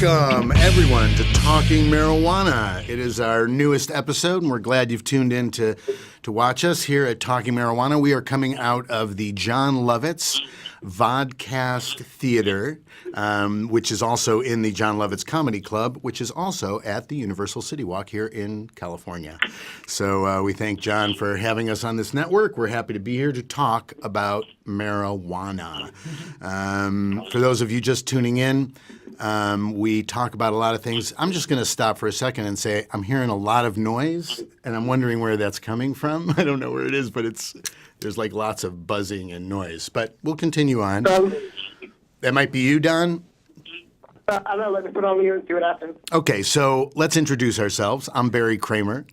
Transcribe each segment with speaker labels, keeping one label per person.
Speaker 1: Welcome, everyone, to Talking Marijuana. It is our newest episode, and we're glad you've tuned in to watch us here at Talking Marijuana. We are coming out of the John Lovitz Vodcast Theater, which is also in the John Lovitz Comedy Club, which is also at the Universal City Walk here in California. So we thank John for having us on this network. We're happy to be here to talk about marijuana. For those of you just tuning in, we talk about a lot of things. I'm just going to stop for a second and say I'm hearing a lot of noise, and I'm wondering where that's coming from. I don't know where it is, but there's like lots of buzzing and noise. But we'll continue on. That might be you, Don?
Speaker 2: I'm going to let me put on mute and see what happens.
Speaker 1: Okay, so let's introduce ourselves. I'm Barry Kramer.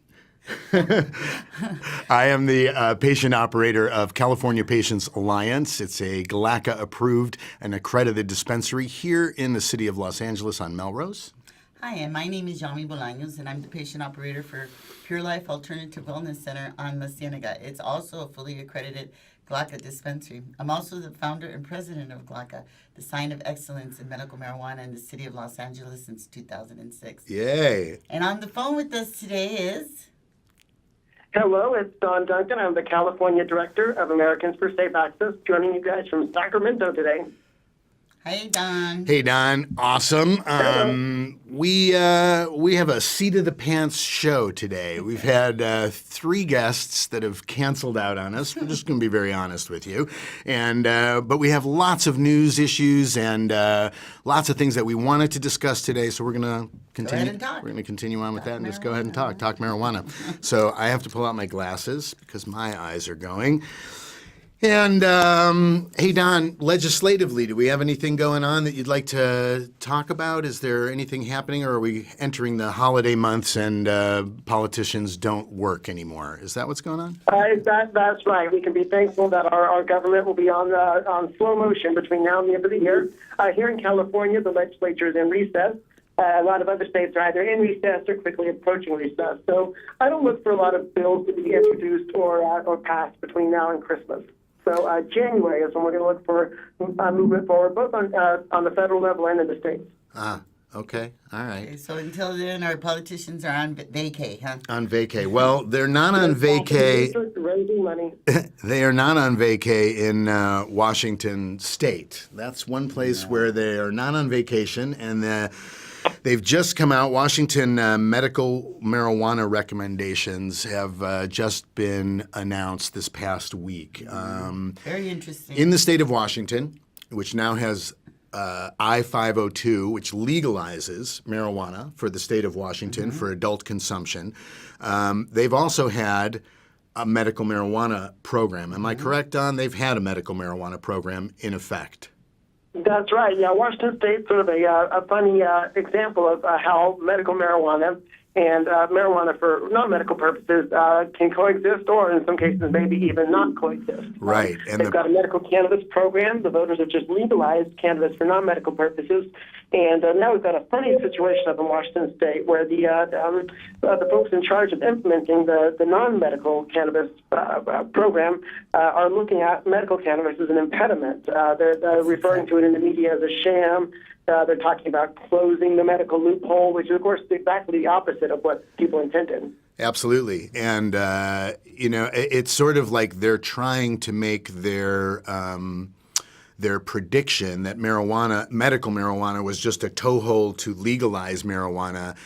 Speaker 1: I am the patient operator of California Patients Alliance. It's a GLACA-approved and accredited dispensary here in the city of Los Angeles on Melrose.
Speaker 3: Hi, and my name is Yami Bolaños, and I'm the patient operator for Pure Life Alternative Wellness Center on La Cienega. It's also a fully accredited GLACA dispensary. I'm also the founder and president of GLACA, the sign of excellence in medical marijuana in the city of Los Angeles since 2006.
Speaker 1: Yay.
Speaker 3: And on the phone with us today is...
Speaker 2: Hello, it's Don Duncan. I'm the California Director of Americans for Safe Access, joining you guys from Sacramento today.
Speaker 3: Hey, Don.
Speaker 1: Hey, Don. Awesome. We have a seat of the pants show today. We've had 3 guests that have canceled out on us. We're just going to be very honest with you. And but we have lots of news issues and lots of things that we wanted to discuss today. So we're going to continue.
Speaker 3: Go ahead and talk.
Speaker 1: We're going to continue on with that and just go ahead and talk marijuana. So I have to pull out my glasses because my eyes are going. And, hey, Don, legislatively, do we have anything going on that you'd like to talk about? Is there anything happening, or are we entering the holiday months and politicians don't work anymore? Is that what's going on?
Speaker 2: That's right. We can be thankful that our government will be on slow motion between now and the end of the year. Here in California, the legislature is in recess. A lot of other states are either in recess or quickly approaching recess. So I don't look for a lot of bills to be introduced or passed between now and Christmas. So January is when we're going to look for movement forward, both on the federal level and in the states.
Speaker 1: Okay. All right.
Speaker 3: Okay, so until then, our politicians are on vacay, huh?
Speaker 1: On vacay. Well, they're not on vacay.
Speaker 2: Raising money.
Speaker 1: They are not on vacay in Washington State. That's one place where they are not on vacation, and they've just come out. Washington medical marijuana recommendations have just been announced this past week.
Speaker 3: Very interesting.
Speaker 1: In the state of Washington, which now has I-502, which legalizes marijuana for the state of Washington for adult consumption, they've also had a medical marijuana program. Am I correct, Don? They've had a medical marijuana program in effect.
Speaker 2: That's right. Yeah, Washington State's sort of a funny example of how medical marijuana and marijuana for non-medical purposes can coexist, or in some cases maybe even not coexist.
Speaker 1: Right. And
Speaker 2: they've got a medical cannabis program. The voters have just legalized cannabis for non-medical purposes. And now we've got a funny situation up in Washington State where the folks in charge of implementing the non-medical cannabis program are looking at medical cannabis as an impediment. They're referring to it in the media as a sham. They're talking about closing the medical loophole, which is, of course, exactly the opposite of what people intended.
Speaker 1: Absolutely. And, it's sort of like they're trying to make their prediction that medical marijuana was just a toehold to legalize marijuana.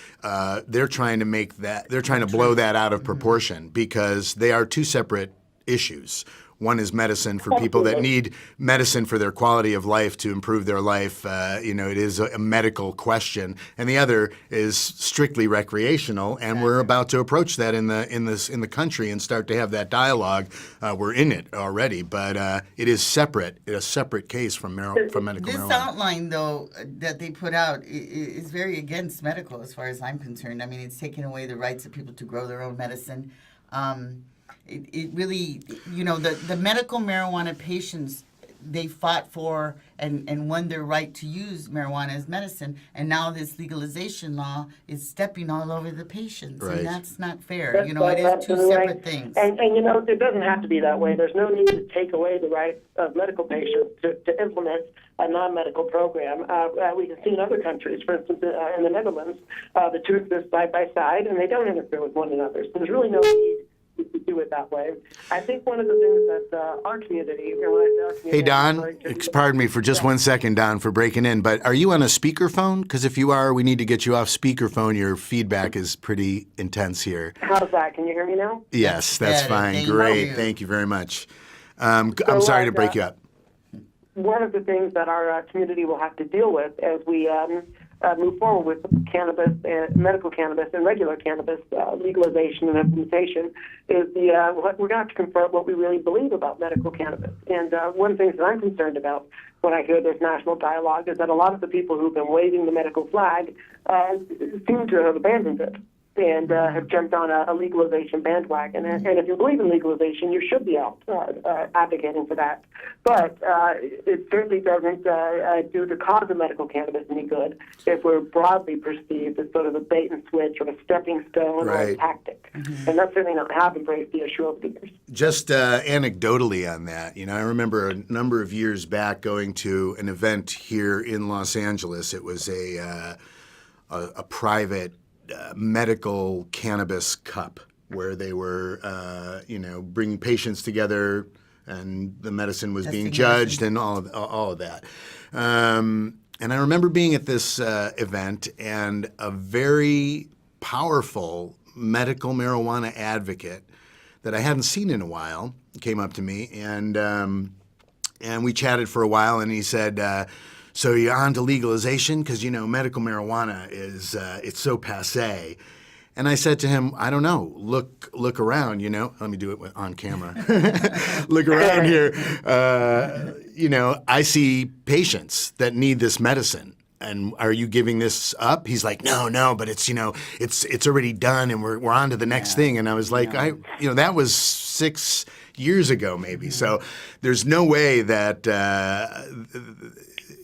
Speaker 1: They're trying to blow that out of proportion because they are 2 separate issues. One is medicine for people that need medicine for their quality of life to improve their life. It is a medical question, and the other is strictly recreational. And we're about to approach that in the country and start to have that dialogue. We're in it already, but it is separate. It's a separate case from medical marijuana.
Speaker 3: This outline, though, that they put out is very against medical, as far as I'm concerned. I mean, it's taking away the rights of people to grow their own medicine. It really, the medical marijuana patients, they fought for and won their right to use marijuana as medicine, and now this legalization law is stepping all over the patients,
Speaker 1: Right.
Speaker 3: and that's not fair.
Speaker 2: That's
Speaker 3: You know, it is two
Speaker 2: absolutely
Speaker 3: separate
Speaker 2: right.
Speaker 3: things.
Speaker 2: And you know, it doesn't have to be that way. There's no need to take away the rights of medical patients to implement a non-medical program. We can see in other countries, for instance, in the Netherlands, the two exist side by side, and they don't interfere with one another. So there's really no need to do it that way. I think one of the things that our community, and when I say our community,
Speaker 1: Hey, Don,
Speaker 2: I'm referring to-
Speaker 1: pardon me for just 1 second, Don, for breaking in, but are you on a speakerphone? Because if you are, we need to get you off speakerphone. Your feedback is pretty intense here.
Speaker 2: How's that? Can you hear me now?
Speaker 1: Yes, that's
Speaker 3: better.
Speaker 1: fine.
Speaker 3: Thank
Speaker 1: Great.
Speaker 3: you.
Speaker 1: Thank you very much. I'm sorry to break you up.
Speaker 2: One of the things that our community will have to deal with as we move forward with cannabis, medical cannabis, and regular cannabis legalization and implementation is we're going to have to confront what we really believe about medical cannabis. And one of the things that I'm concerned about when I hear this national dialogue is that a lot of the people who've been waving the medical flag seem to have abandoned it and have jumped on a legalization bandwagon. And if you believe in legalization, you should be out advocating for that. But it certainly doesn't do the cause of medical cannabis any good if we're broadly perceived as sort of a bait and switch or a stepping stone or a
Speaker 1: Right.
Speaker 2: tactic. And that's certainly not how I've embraced the issue over the years.
Speaker 1: Just anecdotally on that, you know, I remember a number of years back going to an event here in Los Angeles. It was a private medical cannabis cup where they were, bringing patients together, and the medicine was being judged and all of that. And I remember being at this event, and a very powerful medical marijuana advocate that I hadn't seen in a while came up to me, and we chatted for a while, and he said, so you're on to legalization? Because, you know, medical marijuana is, it's so passé. And I said to him, I don't know, look around, you know. Let me do it on camera. Look around here. I see patients that need this medicine. And are you giving this up? He's like, no, but it's, it's already done, and we're on to the next thing. And I was like, that was 6 years ago maybe. So there's no way that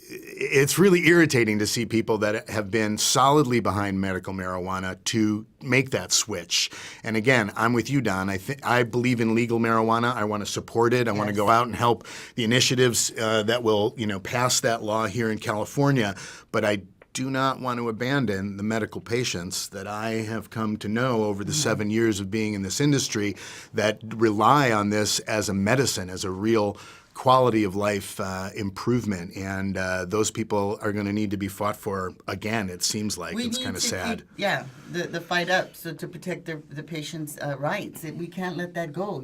Speaker 1: it's really irritating to see people that have been solidly behind medical marijuana to make that switch. And again, I'm with you, Don. I believe in legal marijuana. I want to support it. I want to go out and help the initiatives that will, pass that law here in California. But I do not want to abandon the medical patients that I have come to know over the 7 years of being in this industry that rely on this as a medicine, as a real quality of life improvement, and those people are going to need to be fought for again. It seems like it's kind of sad.
Speaker 3: The fight up so to protect the patient's rights. We can't let that go.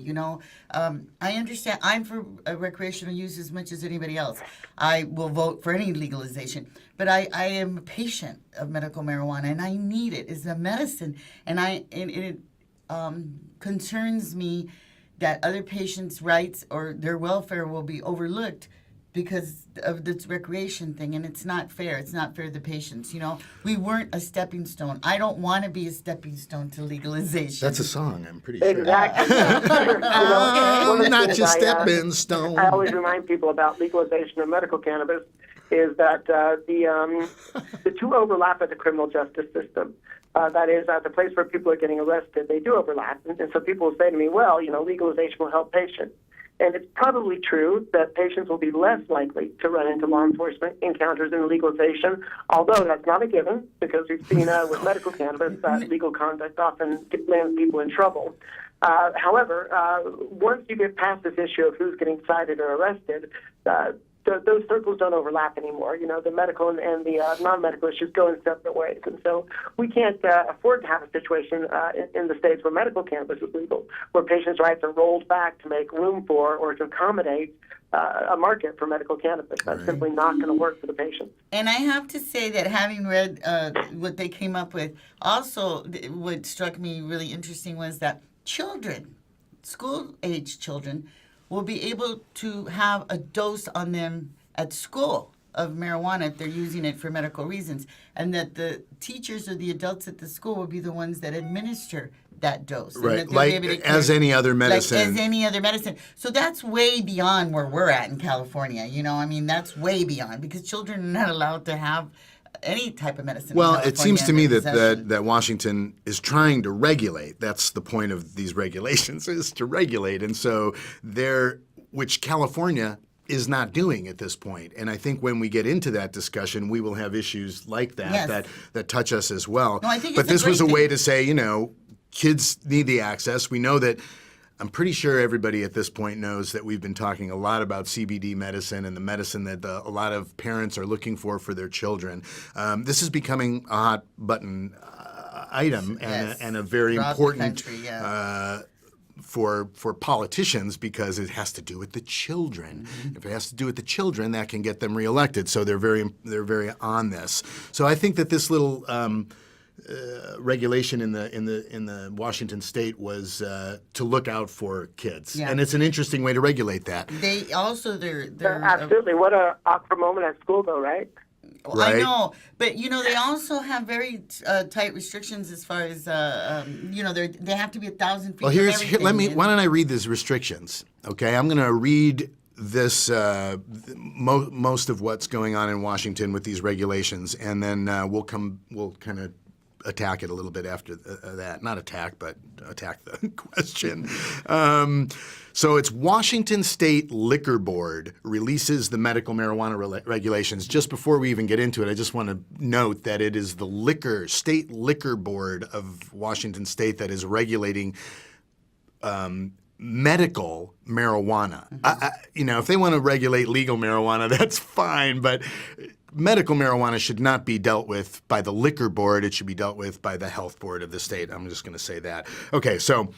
Speaker 3: I understand. I'm for recreational use as much as anybody else. I will vote for any legalization, but I am a patient of medical marijuana, and I need it as a medicine, and it concerns me that other patients' rights or their welfare will be overlooked because of this recreation thing, and it's not fair. It's not fair to the patients. We weren't a stepping stone. I don't want to be a stepping stone to legalization.
Speaker 1: That's a song, I'm pretty sure.
Speaker 2: Exactly.
Speaker 1: I'm not your stepping stone.
Speaker 2: I always remind people about legalization of medical cannabis is that the two overlap at the criminal justice system. That is, the place where people are getting arrested, they do overlap. And so people will say to me, well, legalization will help patients. And it's probably true that patients will be less likely to run into law enforcement encounters in legalization, although that's not a given, because we've seen with medical cannabis that legal conduct often lands people in trouble. However, once you get past this issue of who's getting cited or arrested, those circles don't overlap anymore. The medical and the non-medical issues go in separate ways. And so we can't afford to have a situation in the states where medical cannabis is legal, where patients' rights are rolled back to make room for or to accommodate a market for medical cannabis. That's simply not going to work for the patients.
Speaker 3: And I have to say that having read what they came up with, also what struck me really interesting was that children, school-age children, will be able to have a dose on them at school of marijuana if they're using it for medical reasons, and that the teachers or the adults at the school will be the ones that administer that dose. And
Speaker 1: Right,
Speaker 3: that they'll be able to
Speaker 1: as any other medicine.
Speaker 3: Like as any other medicine. So that's way beyond where we're at in California. I mean, that's way beyond, because children are not allowed to have any type of medicine.
Speaker 1: Well,
Speaker 3: in
Speaker 1: it seems to
Speaker 3: California
Speaker 1: me
Speaker 3: in their possession.
Speaker 1: that Washington is trying to regulate. That's the point of these regulations, is to regulate. And so which California is not doing at this point. And I think when we get into that discussion, we will have issues like that
Speaker 3: Yes.
Speaker 1: that touch us as well.
Speaker 3: No, I think
Speaker 1: but
Speaker 3: it's a
Speaker 1: this was a
Speaker 3: great
Speaker 1: way
Speaker 3: thing.
Speaker 1: to say, kids need the access. We know that. I'm pretty sure everybody at this point knows that we've been talking a lot about CBD medicine and the medicine that a lot of parents are looking for their children. This is becoming a hot button item
Speaker 3: Yes.
Speaker 1: and a very
Speaker 3: Throughout the
Speaker 1: important
Speaker 3: country, yeah.
Speaker 1: for politicians, because it has to do with the children.
Speaker 3: Mm-hmm.
Speaker 1: If it has to do with the children, that can get them reelected. So they're very on this. So I think that this little regulation in the Washington state was to look out for kids,
Speaker 3: Yeah.
Speaker 1: and it's an interesting way to regulate that.
Speaker 3: They also they're
Speaker 2: Absolutely. What a awkward moment at school, though, right?
Speaker 1: Right.
Speaker 3: I know, but they also have very tight restrictions as far as they have to be 1,000 feet.
Speaker 1: Well,
Speaker 3: from everything.
Speaker 1: why don't I read these restrictions? Okay, I'm going to read this most of what's going on in Washington with these regulations, and then we'll kind of attack it a little bit after that. Not attack, but attack the question. So it's Washington State Liquor Board releases the medical marijuana regulations. Just before we even get into it, I just want to note that it is the State Liquor Board of Washington State that is regulating medical marijuana. If they want to regulate legal marijuana, that's fine, but medical marijuana should not be dealt with by the liquor board. It should be dealt with by the health board of the state. I'm just going to say that. Okay, so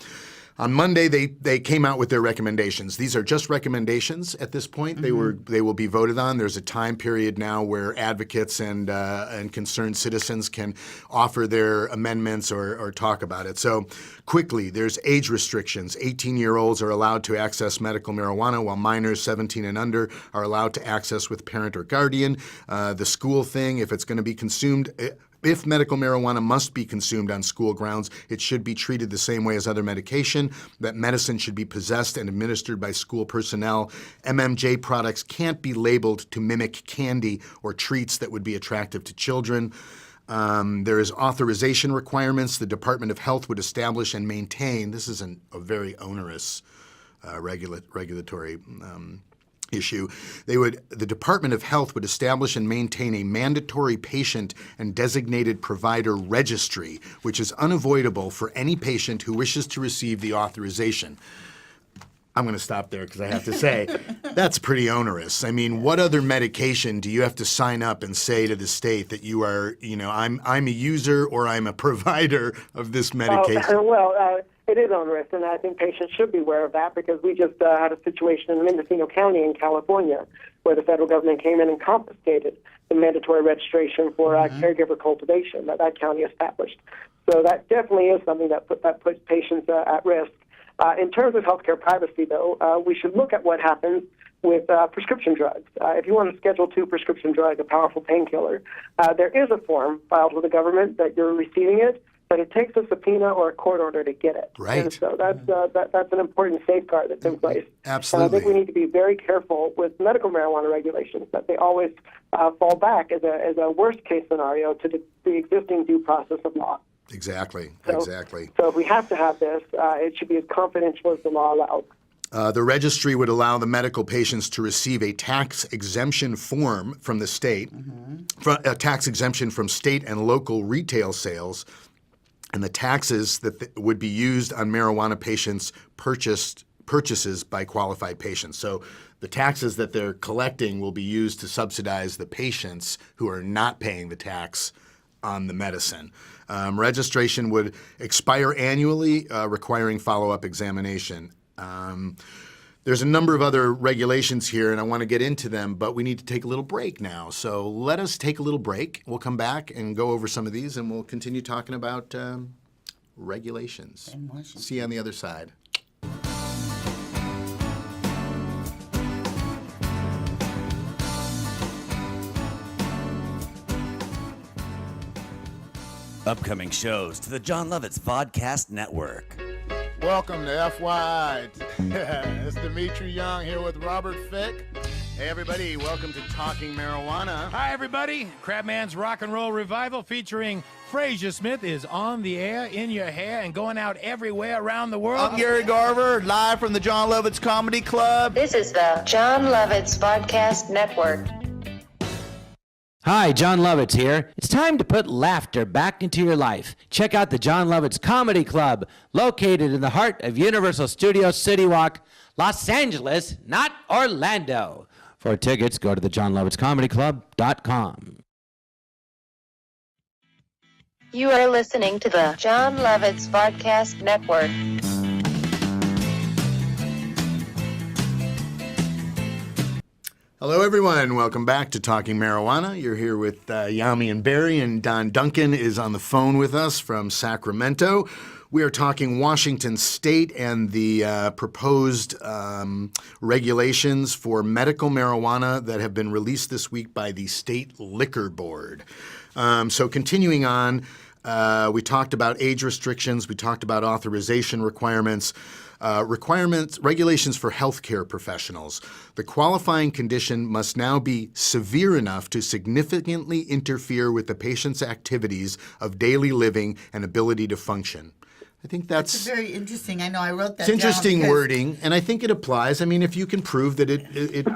Speaker 1: on Monday, they came out with their recommendations. These are just recommendations at this point.
Speaker 3: Mm-hmm.
Speaker 1: They will be voted on. There's a time period now where advocates and concerned citizens can offer their amendments or talk about it. So quickly, there's age restrictions. 18-year-olds are allowed to access medical marijuana, while minors 17 and under are allowed to access with parent or guardian. The school thing, if it's going to be consumed, if medical marijuana must be consumed on school grounds, it should be treated the same way as other medication. That medicine should be possessed and administered by school personnel. MMJ products can't be labeled to mimic candy or treats that would be attractive to children. There is authorization requirements. The Department of Health would establish and maintain. This is a very onerous regulatory issue. The Department of Health would establish and maintain a mandatory patient and designated provider registry, which is unavoidable for any patient who wishes to receive the authorization. I'm going to stop there because I have to say that's pretty onerous. I mean, what other medication do you have to sign up and say to the state that you are, I'm a user or I'm a provider of this medication?
Speaker 2: It is onerous, and I think patients should be aware of that, because we just had a situation in Mendocino County in California where the federal government came in and confiscated the mandatory registration for caregiver cultivation that county established. So that definitely is something that puts patients at risk. In terms of healthcare privacy, though, we should look at what happens with prescription drugs. If you want a Schedule II prescription drug, a powerful painkiller, there is a form filed with the government that you're receiving it, but it takes a subpoena or a court order to get it.
Speaker 1: Right.
Speaker 2: And so that's an important safeguard that's in place.
Speaker 1: Absolutely.
Speaker 2: And I think we need to be very careful with medical marijuana regulations, that they always fall back as a worst-case scenario to the existing due process of law.
Speaker 1: Exactly.
Speaker 2: So if we have to have this, it should be as confidential as the law allows.
Speaker 1: The registry would allow the medical patients to receive a tax exemption form from the state, a tax exemption from state and local retail sales, and the taxes that would be used on marijuana patients' purchases by qualified patients. So the taxes that they're collecting will be used to subsidize the patients who are not paying the tax on the medicine. Registration would expire annually, requiring follow-up examination. There's a number of other regulations here, and I want to get into them, but we need to take a little break now. So let us take a little break. We'll come back and go over some of these, and we'll continue talking about regulations. See you on the other side.
Speaker 4: Upcoming shows to the John Lovitz Vodcast Network.
Speaker 5: Welcome to FY. It's Dimitri Young here with Robert Fick.
Speaker 1: Hey everybody, welcome to Talking Marijuana.
Speaker 6: Hi everybody, Crabman's Rock and Roll Revival featuring Frazier Smith is on the air, in your hair, and going out everywhere around the world.
Speaker 7: I'm Gary Garver, live from the John Lovitz Comedy Club.
Speaker 8: This is the John Lovitz Podcast Network.
Speaker 9: Hi, John Lovitz here. It's time to put laughter back into your life. Check out the John Lovitz Comedy Club, located in the heart of Universal Studios City Walk, Los Angeles, not Orlando. For tickets, go to thejohnlovitzcomedyclub.com.
Speaker 8: You are listening to the John Lovitz Podcast Network.
Speaker 1: Hello everyone, welcome back to Talking Marijuana. You're here with Yami and Barry, and Don Duncan is on the phone with us from Sacramento. We are talking Washington State and the proposed regulations for medical marijuana that have been released this week by the State Liquor Board. So continuing on, we talked about age restrictions, we talked about authorization requirements, regulations for healthcare professionals. The qualifying condition must now be severe enough to significantly interfere with the patient's activities of daily living and ability to function. I think that's
Speaker 3: very interesting. I know I wrote that
Speaker 1: it's interesting
Speaker 3: down
Speaker 1: wording, and I think it applies. I mean, if you can prove that it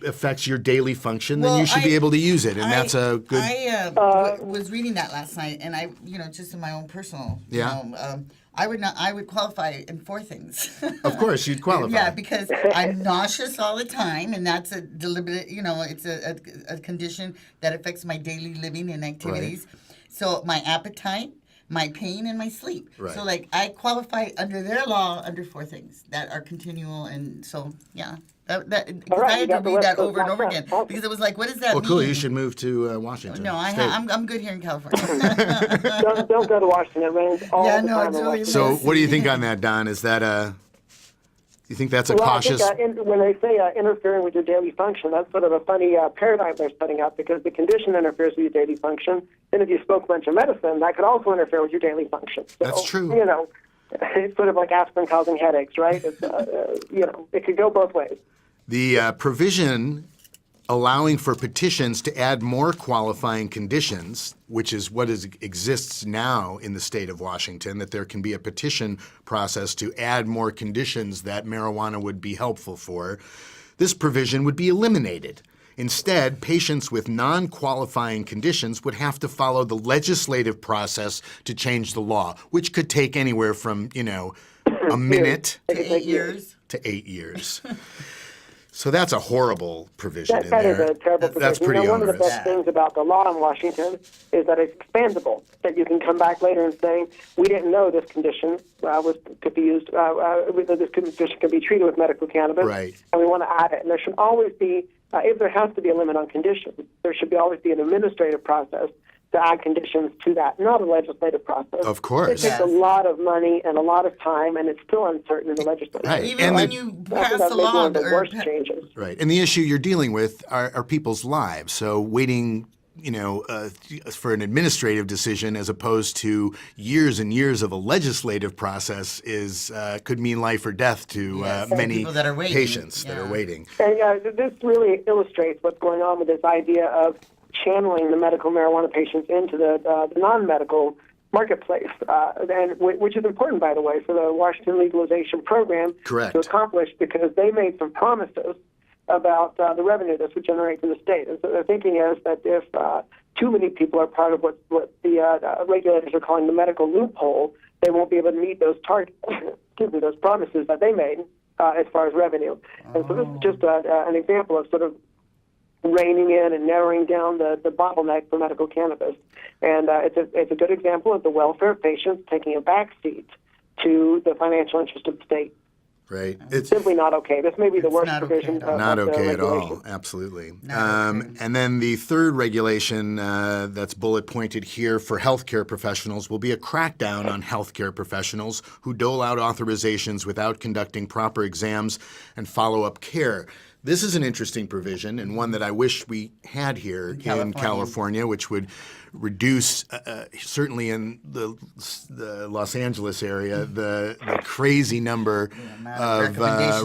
Speaker 1: affects your daily function, then you should be able to use it, and that's a good.
Speaker 3: I was reading that last night, and I, just in my own personal, I would qualify in 4 things.
Speaker 1: Of course, you'd qualify.
Speaker 3: Yeah, because I'm nauseous all the time, and that's a deliberate, it's a condition that affects my daily living and activities. Right. So my appetite, my pain, and my sleep. Right. So, I qualify under their law under 4 things that are continual, and so, yeah. I had to read that over and over again because it was like, what does that mean?
Speaker 1: Well, cool. You should move to Washington.
Speaker 3: No, I'm good here in California.
Speaker 2: don't go to Washington. It rains all the time.
Speaker 3: It's really
Speaker 1: so, what do you think on that, Don? Is that you think that's a cautious?
Speaker 2: I think, when they say interfering with your daily function, that's sort of a funny paradigm they're setting up, because the condition interferes with your daily function. And if you smoke a bunch of medicine, that could also interfere with your daily function. So,
Speaker 1: that's true.
Speaker 2: It's sort of like aspirin causing headaches, right? It's, it could go both ways.
Speaker 1: The provision allowing for petitions to add more qualifying conditions, which is what exists now in the state of Washington, that there can be a petition process to add more conditions that marijuana would be helpful for, this provision would be eliminated. Instead, patients with non-qualifying conditions would have to follow the legislative process to change the law, which could take anywhere from, a minute
Speaker 3: to 8 years.
Speaker 1: To 8 years. So that's a horrible provision in
Speaker 2: that
Speaker 1: there.
Speaker 2: is a terrible provision.
Speaker 1: That's pretty
Speaker 2: one
Speaker 1: onerous.
Speaker 2: of the best things about the law in Washington is that it's expandable, that you can come back later and say, we didn't know this condition could be used, this condition could be treated with medical cannabis,
Speaker 1: right,
Speaker 2: and we want to add it. And there should always be, if there has to be a limit on conditions, there should always be an administrative process to add conditions to that, not a legislative process.
Speaker 1: Of course.
Speaker 2: It takes a lot of money and a lot of time, and it's still uncertain in the legislature.
Speaker 1: Right.
Speaker 3: Even when you pass a law,
Speaker 2: one of the worst changes.
Speaker 1: Right. And the issue you're dealing with are people's lives. So waiting, for an administrative decision as opposed to years and years of a legislative process could mean life or death to many patients that are waiting.
Speaker 2: And this really illustrates what's going on with this idea of channeling the medical marijuana patients into the non-medical marketplace, which is important, by the way, for the Washington legalization program to accomplish, because they made some promises about the revenue this would generate to the state. And so their thinking is that if too many people are part of what the regulators are calling the medical loophole, they won't be able to meet those targets, those promises that they made as far as revenue. And so this is just an example of sort of reining in and narrowing down the bottleneck for medical cannabis. And it's a good example of the welfare of patients taking a back seat to the financial interest of the state.
Speaker 1: Right.
Speaker 2: It's simply not okay. This may be the worst provision.
Speaker 1: Not okay at all. Absolutely. And then the third regulation that's bullet pointed here for healthcare professionals will be a crackdown on healthcare professionals who dole out authorizations without conducting proper exams and follow-up care. This is an interesting provision and one that I wish we had here in California, which would reduce, certainly in the Los Angeles area, the crazy number of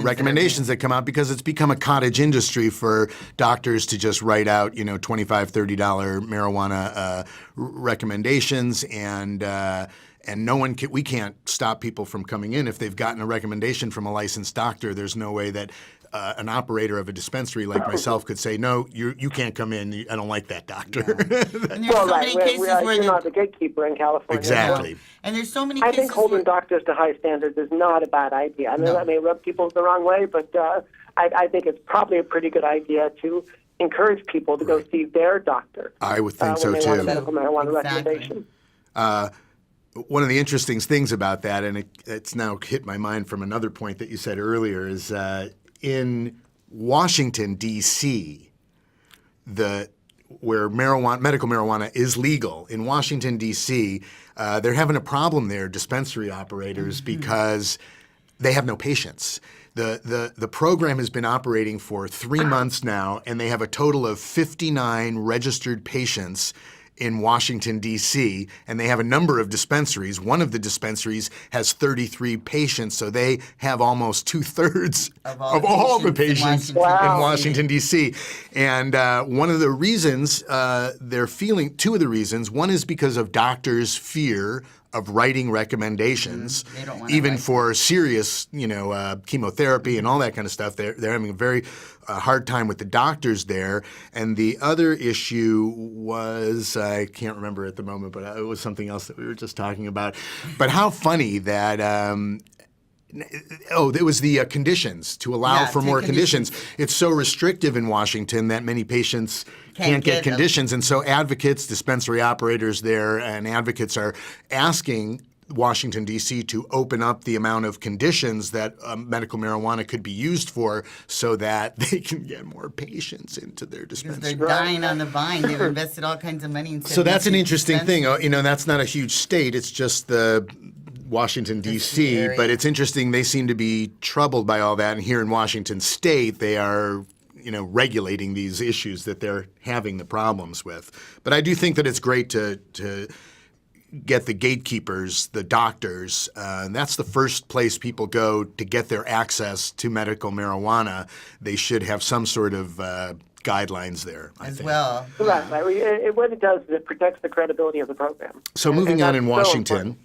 Speaker 1: recommendations that come out, because it's become a cottage industry for doctors to just write out, $25, $30 marijuana recommendations, and we can't stop people from coming in if they've gotten a recommendation from a licensed doctor. There's no way that an operator of a dispensary like myself could say, no, you can't come in. I don't like that doctor.
Speaker 3: And there's so many cases where
Speaker 2: you're not the gatekeeper in California.
Speaker 1: Exactly.
Speaker 3: No. And there's so many
Speaker 2: I
Speaker 3: cases
Speaker 2: think holding doctors to high standards is not a bad idea. I know that may rub people the wrong way, but I think it's probably a pretty good idea to encourage people to go see their doctor.
Speaker 1: I would think so,
Speaker 2: when they
Speaker 1: too.
Speaker 2: want a medical marijuana recommendation.
Speaker 1: One of the interesting things about that, and it's now hit my mind from another point that you said earlier, is in Washington, D.C., where medical marijuana is legal, in Washington, D.C., they're having a problem there, dispensary operators, because they have no patients. The program has been operating for 3 months now, and they have a total of 59 registered patients in Washington, D.C., and they have a number of dispensaries. One of the dispensaries has 33 patients, so they have almost 2/3 of all the patients in Washington, D.C. And one of the reasons two of the reasons, one is because of doctors' fear of writing recommendations, even for serious, chemotherapy and all that kind of stuff. They're having a very hard time with the doctors there. And the other issue was, I can't remember at the moment, but it was something else that we were just talking about. But how funny that it was the conditions, to allow for more conditions. It's so restrictive in Washington that many patients can't get conditions. And so advocates, dispensary operators there, and advocates are asking Washington, D.C. to open up the amount of conditions that medical marijuana could be used for, so that they can get more patients into their dispensary.
Speaker 3: They're dying on the vine. They've invested all kinds of money.
Speaker 1: So that's an interesting thing. That's not a huge state. It's just the Washington, D.C., but it's interesting. They seem to be troubled by all that. And here in Washington State, they are regulating these issues that they're having the problems with. But I do think that it's great to get the gatekeepers, the doctors. And that's the first place people go to get their access to medical marijuana. They should have some sort of guidelines there, I think.
Speaker 3: Well.
Speaker 2: Right. What it does is it protects the credibility of the program.
Speaker 1: So moving on in Washington.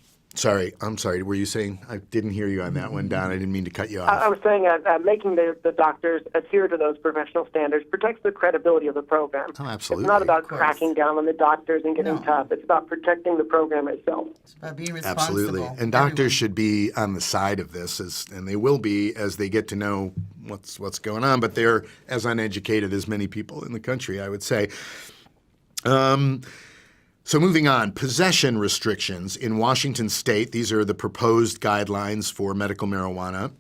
Speaker 1: I'm sorry. Were you saying? I didn't hear you on that one, Don. I didn't mean to cut you off.
Speaker 2: I was saying making the doctors adhere to those professional standards protects the credibility of the program.
Speaker 1: Oh, absolutely.
Speaker 2: It's not about cracking down on the doctors and getting tough. It's about protecting the program itself.
Speaker 3: It's about being responsible.
Speaker 1: Absolutely. And doctors should be on the side of this, and they will be as they get to know what's going on. But they're as uneducated as many people in the country, I would say. So moving on, possession restrictions in Washington State. These are the proposed guidelines for medical marijuana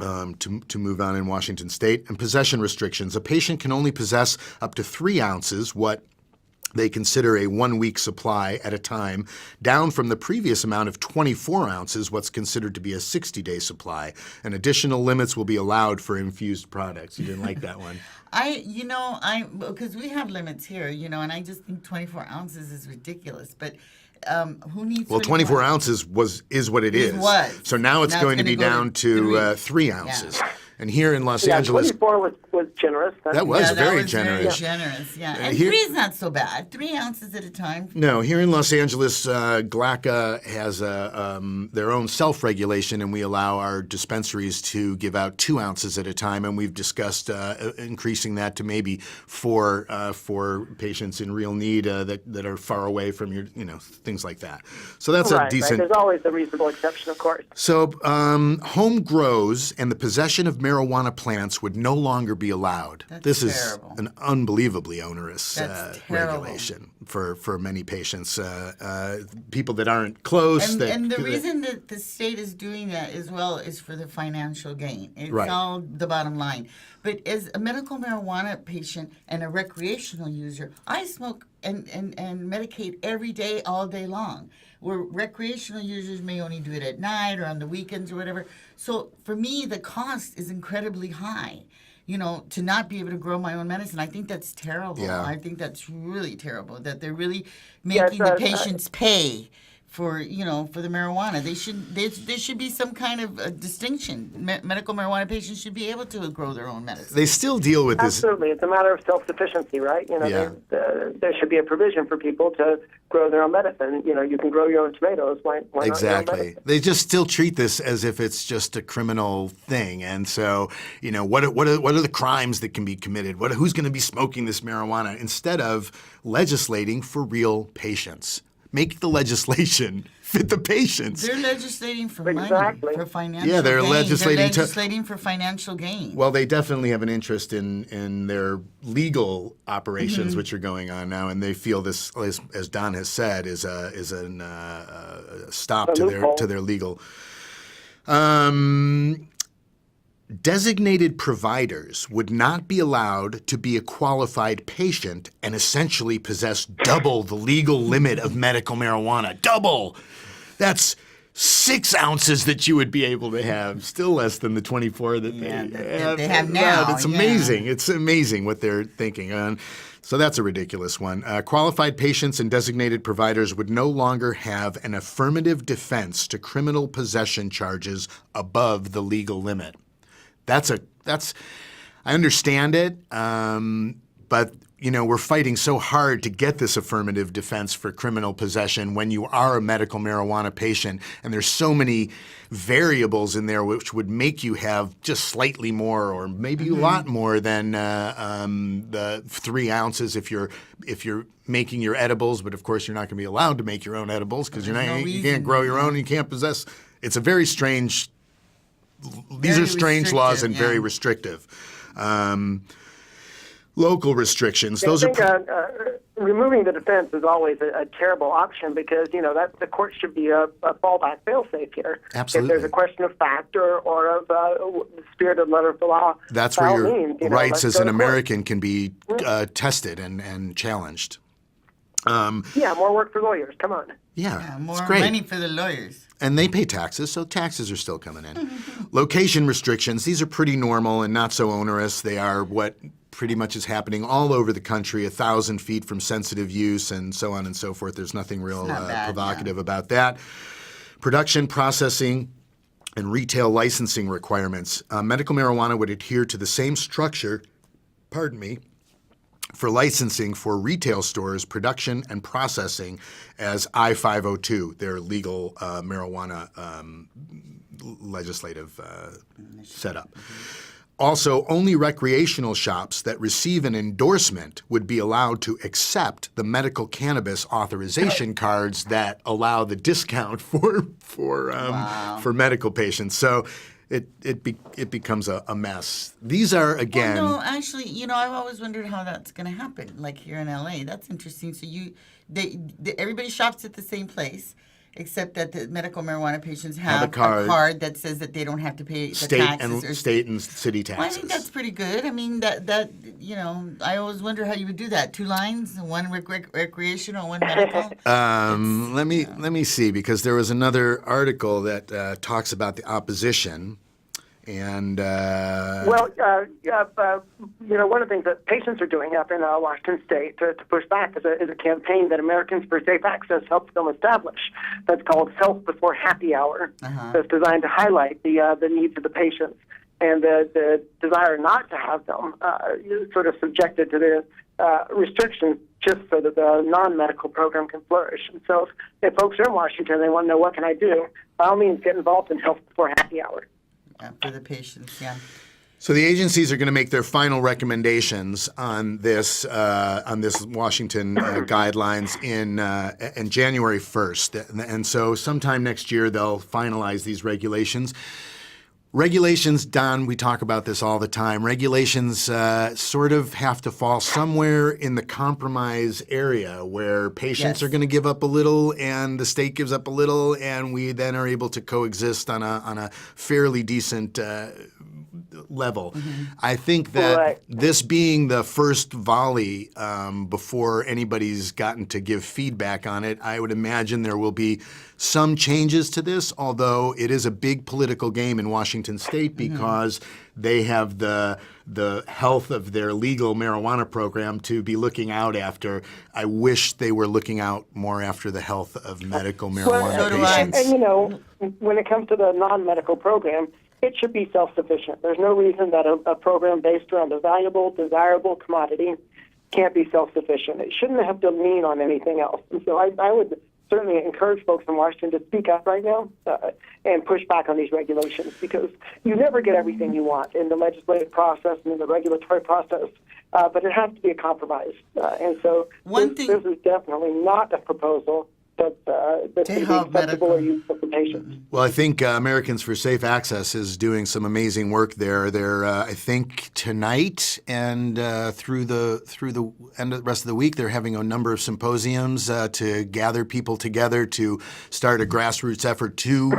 Speaker 1: to move on in Washington State. And possession restrictions. A patient can only possess up to 3 ounces, what they consider a 1-week supply at a time, down from the previous amount of 24 ounces, what's considered to be a 60-day supply. And additional limits will be allowed for infused products. You didn't like that one.
Speaker 3: Because we have limits here, and I just think 24 ounces is ridiculous. But who needs?
Speaker 1: Well, 24 ounces is what it is. So now it's going to be down to 3 ounces. Yeah. And here in Los Angeles,
Speaker 2: 24 was generous.
Speaker 1: That was very generous.
Speaker 3: Very generous, yeah. And 3 is not so bad. 3 ounces at a time.
Speaker 1: No, here in Los Angeles, GLACA has their own self-regulation, and we allow our dispensaries to give out 2 ounces at a time. And we've discussed increasing that to maybe 4 for patients in real need that are far away from your, things like that. So that's a decent.
Speaker 2: Right. There's always a reasonable exception, of course.
Speaker 1: So home grows and the possession of marijuana plants would no longer be allowed. This
Speaker 3: terrible.
Speaker 1: Is an unbelievably onerous regulation for many patients, people that aren't close.
Speaker 3: And the reason that the state is doing that as well is for the financial gain. It's all the bottom line. But as a medical marijuana patient and a recreational user, I smoke and medicate every day, all day long. Where recreational users may only do it at night or on the weekends or whatever. So for me, the cost is incredibly high. to not be able to grow my own medicine. I think that's terrible.
Speaker 1: Yeah.
Speaker 3: I think that's really terrible that they're really making the patients pay for the marijuana. There should be some kind of distinction. Medical marijuana patients should be able to grow their own medicine.
Speaker 1: They still deal with this.
Speaker 2: Absolutely. It's a matter of self-sufficiency, right? There should be a provision for people to grow their own medicine. You can grow your own tomatoes. Why not
Speaker 1: Exactly. They just still treat this as if it's just a criminal thing. And so, what are the crimes that can be committed? Who's going to be smoking this marijuana? Instead of legislating for real patients. Make the legislation fit the patients.
Speaker 3: They're legislating for money, for financial
Speaker 1: gain.
Speaker 3: They're
Speaker 1: legislating
Speaker 3: for financial gain.
Speaker 1: Well, they definitely have an interest in their legal operations, which are going on now, and they feel this, as Don has said, is a stop to their legal. Designated providers would not be allowed to be a qualified patient and essentially possess double the legal limit of medical marijuana. Double! That's 6 ounces that you would be able to have. Still less than the 24 that
Speaker 3: they have now.
Speaker 1: It's amazing. Yeah. It's amazing what they're thinking. So that's a ridiculous one. Qualified patients and designated providers would no longer have an affirmative defense to criminal possession charges above the legal limit. I understand it, but we're fighting so hard to get this affirmative defense for criminal possession when you are a medical marijuana patient, and there's so many variables in there which would make you have just slightly more or maybe a lot more than the 3 ounces if you're making your edibles. But of course, you're not going to be allowed to make your own edibles because you can't grow your own, and you can't possess. It's a very strange. These are strange laws and very restrictive. Local restrictions.
Speaker 2: Removing the defense is always a terrible option because that the court should be a fallback fail-safe here.
Speaker 1: Absolutely.
Speaker 2: If there's a question of fact or of the spirit of letter of the law,
Speaker 1: that's where your rights as an American can be tested and challenged.
Speaker 2: More work for lawyers. Come on.
Speaker 3: More
Speaker 1: it's great.
Speaker 3: money for the lawyers.
Speaker 1: And they pay taxes, so taxes are still coming in. Location restrictions, these are pretty normal and not so onerous. They are what pretty much is happening all over the country, 1,000 feet from sensitive use and so on and so forth. There's nothing real provocative about that. Production, processing, and retail licensing requirements. Medical marijuana would adhere to the same structure, for licensing for retail stores, production, and processing as I-502, their legal marijuana legislative setup. Also, only recreational shops that receive an endorsement would be allowed to accept the medical cannabis authorization cards that allow the discount for medical patients. So it becomes a mess. These are, again...
Speaker 3: Well, no, actually, I've always wondered how that's going to happen, like here in L.A. That's interesting. So everybody shops at the same place, except that the medical marijuana patients have a card that says that they don't have to pay the taxes.
Speaker 1: State and city taxes.
Speaker 3: Well, I think that's pretty good. I mean, that I always wonder how you would do that. 2 lines, one recreational, one medical.
Speaker 1: Let me see, because there was another article that talks about the opposition. And
Speaker 2: one of the things that patients are doing up in Washington State to push back is a campaign that Americans for Safe Access helped them establish. That's called Health Before Happy Hour. That's designed to highlight the needs of the patients and the desire not to have them sort of subjected to their restrictions just so that the non-medical program can flourish. And so if folks are in Washington, they want to know what can I do, by all means get involved in Health Before Happy Hour.
Speaker 3: For the patients,
Speaker 1: So the agencies are going to make their final recommendations on this Washington guidelines in January 1st, and so sometime next year they'll finalize these regulations. Regulations, Don, we talk about this all the time. Regulations sort of have to fall somewhere in the compromise area where patients are going to give up a little and the state gives up a little, and we then are able to coexist on a fairly decent level. I think that this being the first volley before anybody's gotten to give feedback on it, I would imagine there will be some changes to this, although it is a big political game in Washington State because they have the health of their legal marijuana program to be looking out after. I wish they were looking out more after the health of medical marijuana patients.
Speaker 2: And, you know, when it comes to the non-medical program, it should be self-sufficient. There's no reason that a program based around a valuable, desirable commodity can't be self-sufficient. It shouldn't have to lean on anything else. And so I would certainly encourage folks in Washington to speak up right now and push back on these regulations, because you never get everything you want in the legislative process and in the regulatory process, but it has to be a compromise. And so this is definitely not a proposal that's acceptable or useful for patients.
Speaker 1: Well, I think Americans for Safe Access is doing some amazing work there. They're, I think, tonight and through the end of the rest of the week, they're having a number of symposiums to gather people together to start a grassroots effort to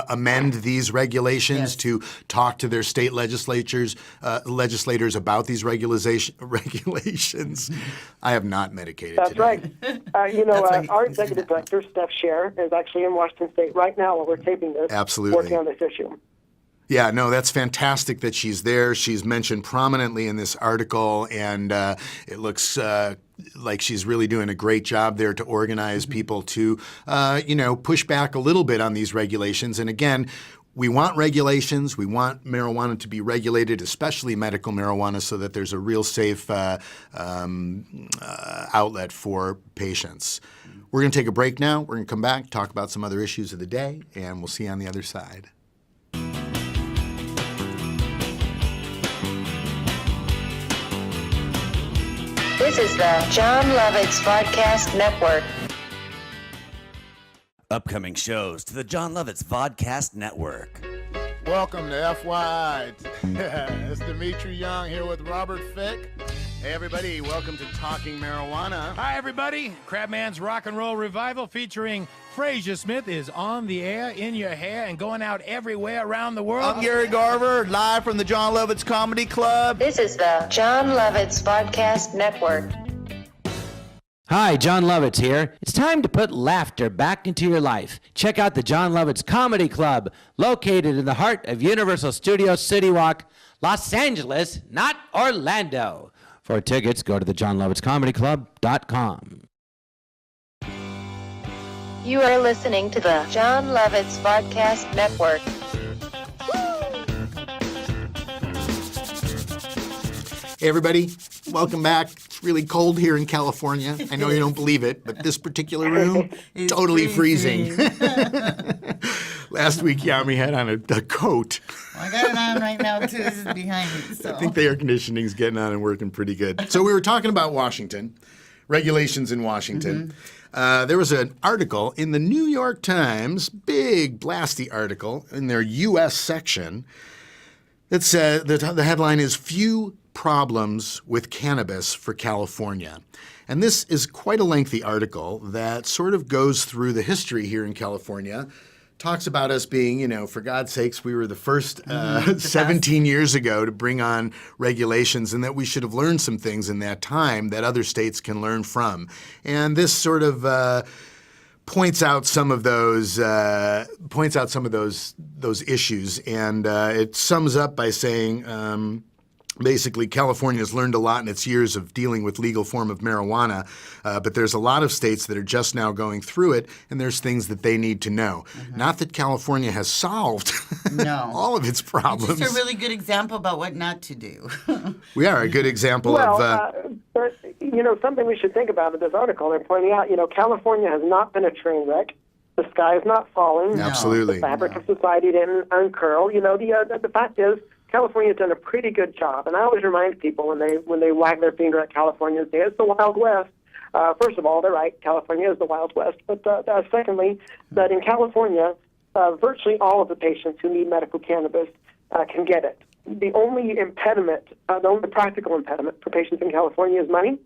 Speaker 1: amend these regulations, to talk to their state legislators about these regulations. I have not medicated
Speaker 2: That's
Speaker 1: today.
Speaker 2: right. You know, our executive director, Steph Scher, is actually in Washington State right now while we're taping this, working on this issue.
Speaker 1: Yeah, no, that's fantastic that she's there. She's mentioned prominently in this article, and it looks like she's really doing a great job there to organize people to, push back a little bit on these regulations. And again, we want regulations. We want marijuana to be regulated, especially medical marijuana, so that there's a real safe outlet for patients. We're going to take a break now. We're going to come back, talk about some other issues of the day, and we'll see you on the other side.
Speaker 8: This is the John Lovitz Vodcast Network.
Speaker 4: Upcoming shows to the John Lovitz Vodcast Network.
Speaker 5: Welcome to FYI. It's Dimitri Young here with Robert Fick.
Speaker 1: Hey, everybody. Welcome to Talking Marijuana.
Speaker 6: Hi, everybody. Crabman's Rock and Roll Revival featuring Frazier Smith is on the air, in your hair, and going out everywhere around the world.
Speaker 7: I'm Gary Garver, live from the John Lovitz Comedy Club.
Speaker 8: This is the John Lovitz Vodcast Network.
Speaker 9: Hi, John Lovitz here. It's time to put laughter back into your life. Check out the John Lovitz Comedy Club, located in the heart of Universal Studios City Walk, Los Angeles, not Orlando. For tickets, go to thejohnlovitzcomedyclub.com.
Speaker 8: You are listening to the John Lovitz Vodcast Network.
Speaker 1: Hey, everybody. Welcome back. It's really cold here in California. I know you don't believe it, but this particular room, totally freezing. Last week, Yami had on a coat.
Speaker 3: Well, I got it on right now, too. This is behind me. So.
Speaker 1: I think the air conditioning's getting on and working pretty good. So we were talking about Washington, regulations in Washington. There was an article in the New York Times, big blasty article in their U.S. section that said the headline is "Few Problems with Cannabis for California." And this is quite a lengthy article that sort of goes through the history here in California, talks about us being, for God's sakes, we were the first 17 years ago to bring on regulations, and that we should have learned some things in that time that other states can learn from. And this sort of points out some of those issues, and it sums up by saying. Basically, California has learned a lot in its years of dealing with legal form of marijuana, but there's a lot of states that are just now going through it, and there's things that they need to know. Not that California has solved all of its problems.
Speaker 3: It's just a really good example about what not to do.
Speaker 1: We are a good example of...
Speaker 2: something we should think about in this article, they're pointing out, California has not been a train wreck. The sky is not falling.
Speaker 1: Absolutely.
Speaker 2: The fabric of society didn't uncurl. The fact is, California's done a pretty good job, and I always remind people when they wag their finger at California and say it's the Wild West. First of all, they're right. California is the Wild West. But secondly, that in California, virtually all of the patients who need medical cannabis can get it. The only impediment, the only practical impediment for patients in California is money.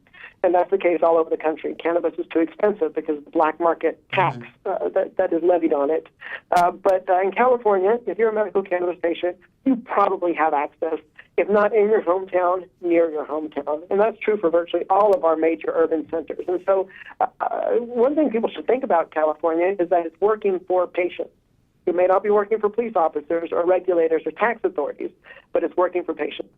Speaker 2: And that's the case all over the country. Cannabis is too expensive because of the black market tax that is levied on it. But in California, if you're a medical cannabis patient, you probably have access, if not in your hometown, near your hometown. And that's true for virtually all of our major urban centers. And so one thing people should think about California is that it's working for patients. It may not be working for police officers or regulators or tax authorities, but it's working for patients.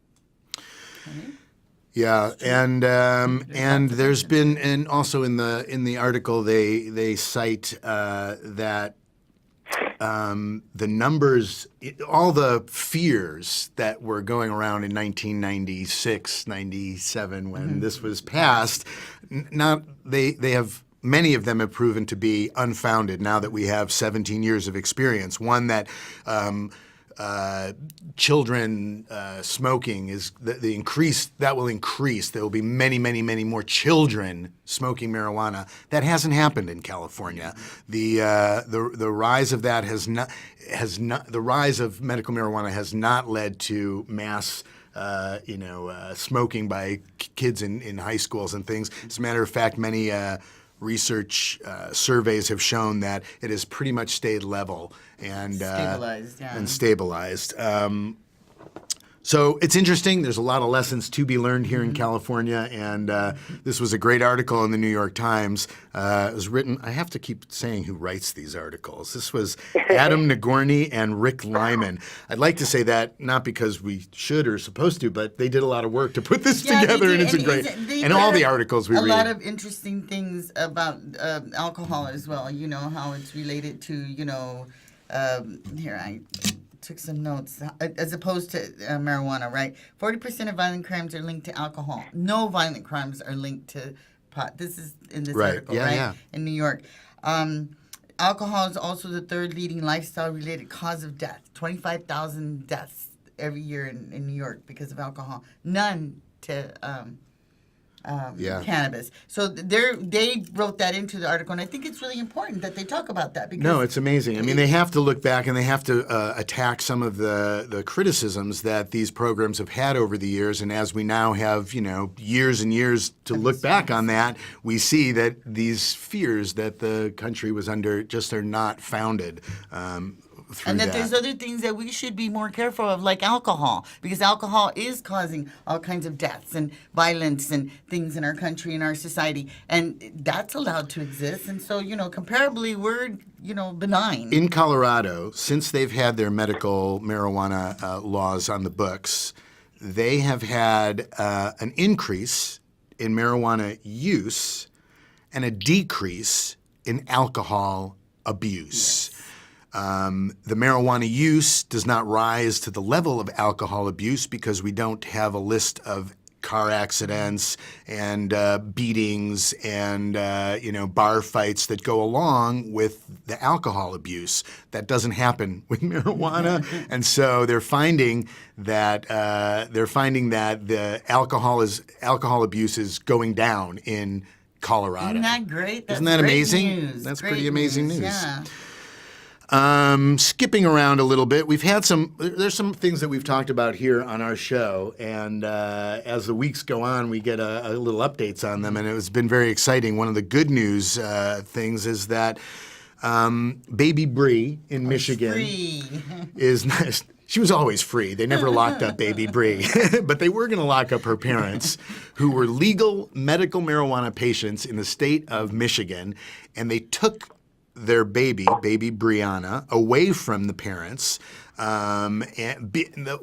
Speaker 1: Yeah, and there's been, and also in the article they cite that the numbers, all the fears that were going around in 1996, 97 when this was passed, many of them have proven to be unfounded now that we have 17 years of experience. One that children smoking is the increase that will increase. There will be many, many, many more children smoking marijuana. That hasn't happened in California. The rise of that has not the rise of medical marijuana has not led to mass smoking by kids in high schools and things. As a matter of fact, many research surveys have shown that it has pretty much stayed level and stabilized. So it's interesting. There's a lot of lessons to be learned here in California, and this was a great article in the New York Times. It was written, I have to keep saying who writes these articles. This was Adam Nagorny and Rick Lyman. I'd like to say that not because we should or supposed to, but they did a lot of work to put this together, and it's a great, and all the articles we read.
Speaker 3: A lot of interesting things about alcohol as well, how it's related to, here I took some notes, as opposed to marijuana, right? 40% of violent crimes are linked to alcohol. No violent crimes are linked to pot. This is in this article, right? Yeah. In New York. Alcohol is also the third leading lifestyle-related cause of death. 25,000 deaths every year in New York because of alcohol. None to cannabis. So they wrote that into the article, and I think it's really important that they talk about that. Because
Speaker 1: no, it's amazing. I mean, they have to look back and they have to attack some of the criticisms that these programs have had over the years. And as we now have, years and years to look back on that, we see that these fears that the country was under just are not founded. And that
Speaker 3: there's other things that we should be more careful of, like alcohol, because alcohol is causing all kinds of deaths and violence and things in our country and our society, and that's allowed to exist. And so, comparably, we're, benign.
Speaker 1: In Colorado, since they've had their medical marijuana laws on the books, they have had an increase in marijuana use and a decrease in alcohol abuse. Yes. The marijuana use does not rise to the level of alcohol abuse because we don't have a list of car accidents and beatings and bar fights that go along with the alcohol abuse. That doesn't happen with marijuana, and so they're finding that the alcohol abuse is going down in Colorado.
Speaker 3: Isn't that great?
Speaker 1: Isn't that amazing?
Speaker 3: News.
Speaker 1: That's great pretty amazing news.
Speaker 3: Yeah.
Speaker 1: Skipping around a little bit, there's some things that we've talked about here on our show, and as the weeks go on, we get a little updates on them, and it's been very exciting. One of the good news things is that Baby Bree in Michigan is nice. She was always free. They never locked up Baby Bree. But they were going to lock up her parents, who were legal medical marijuana patients in the state of Michigan, and they took their baby Brianna, away from the parents. The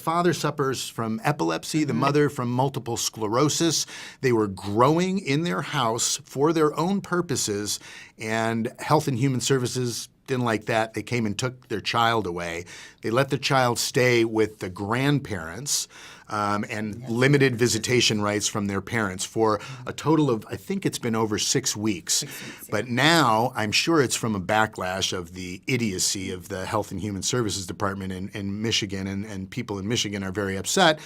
Speaker 1: father suffers from epilepsy, the mother from multiple sclerosis. They were growing in their house for their own purposes, and Health and Human Services didn't like that. They came and took their child away. They let the child stay with the grandparents and limited visitation rights from their parents for a total of, I think it's been over 6 weeks. But now I'm sure it's from a backlash of the idiocy of the Health and Human Services Department in Michigan, and people in Michigan are very upset.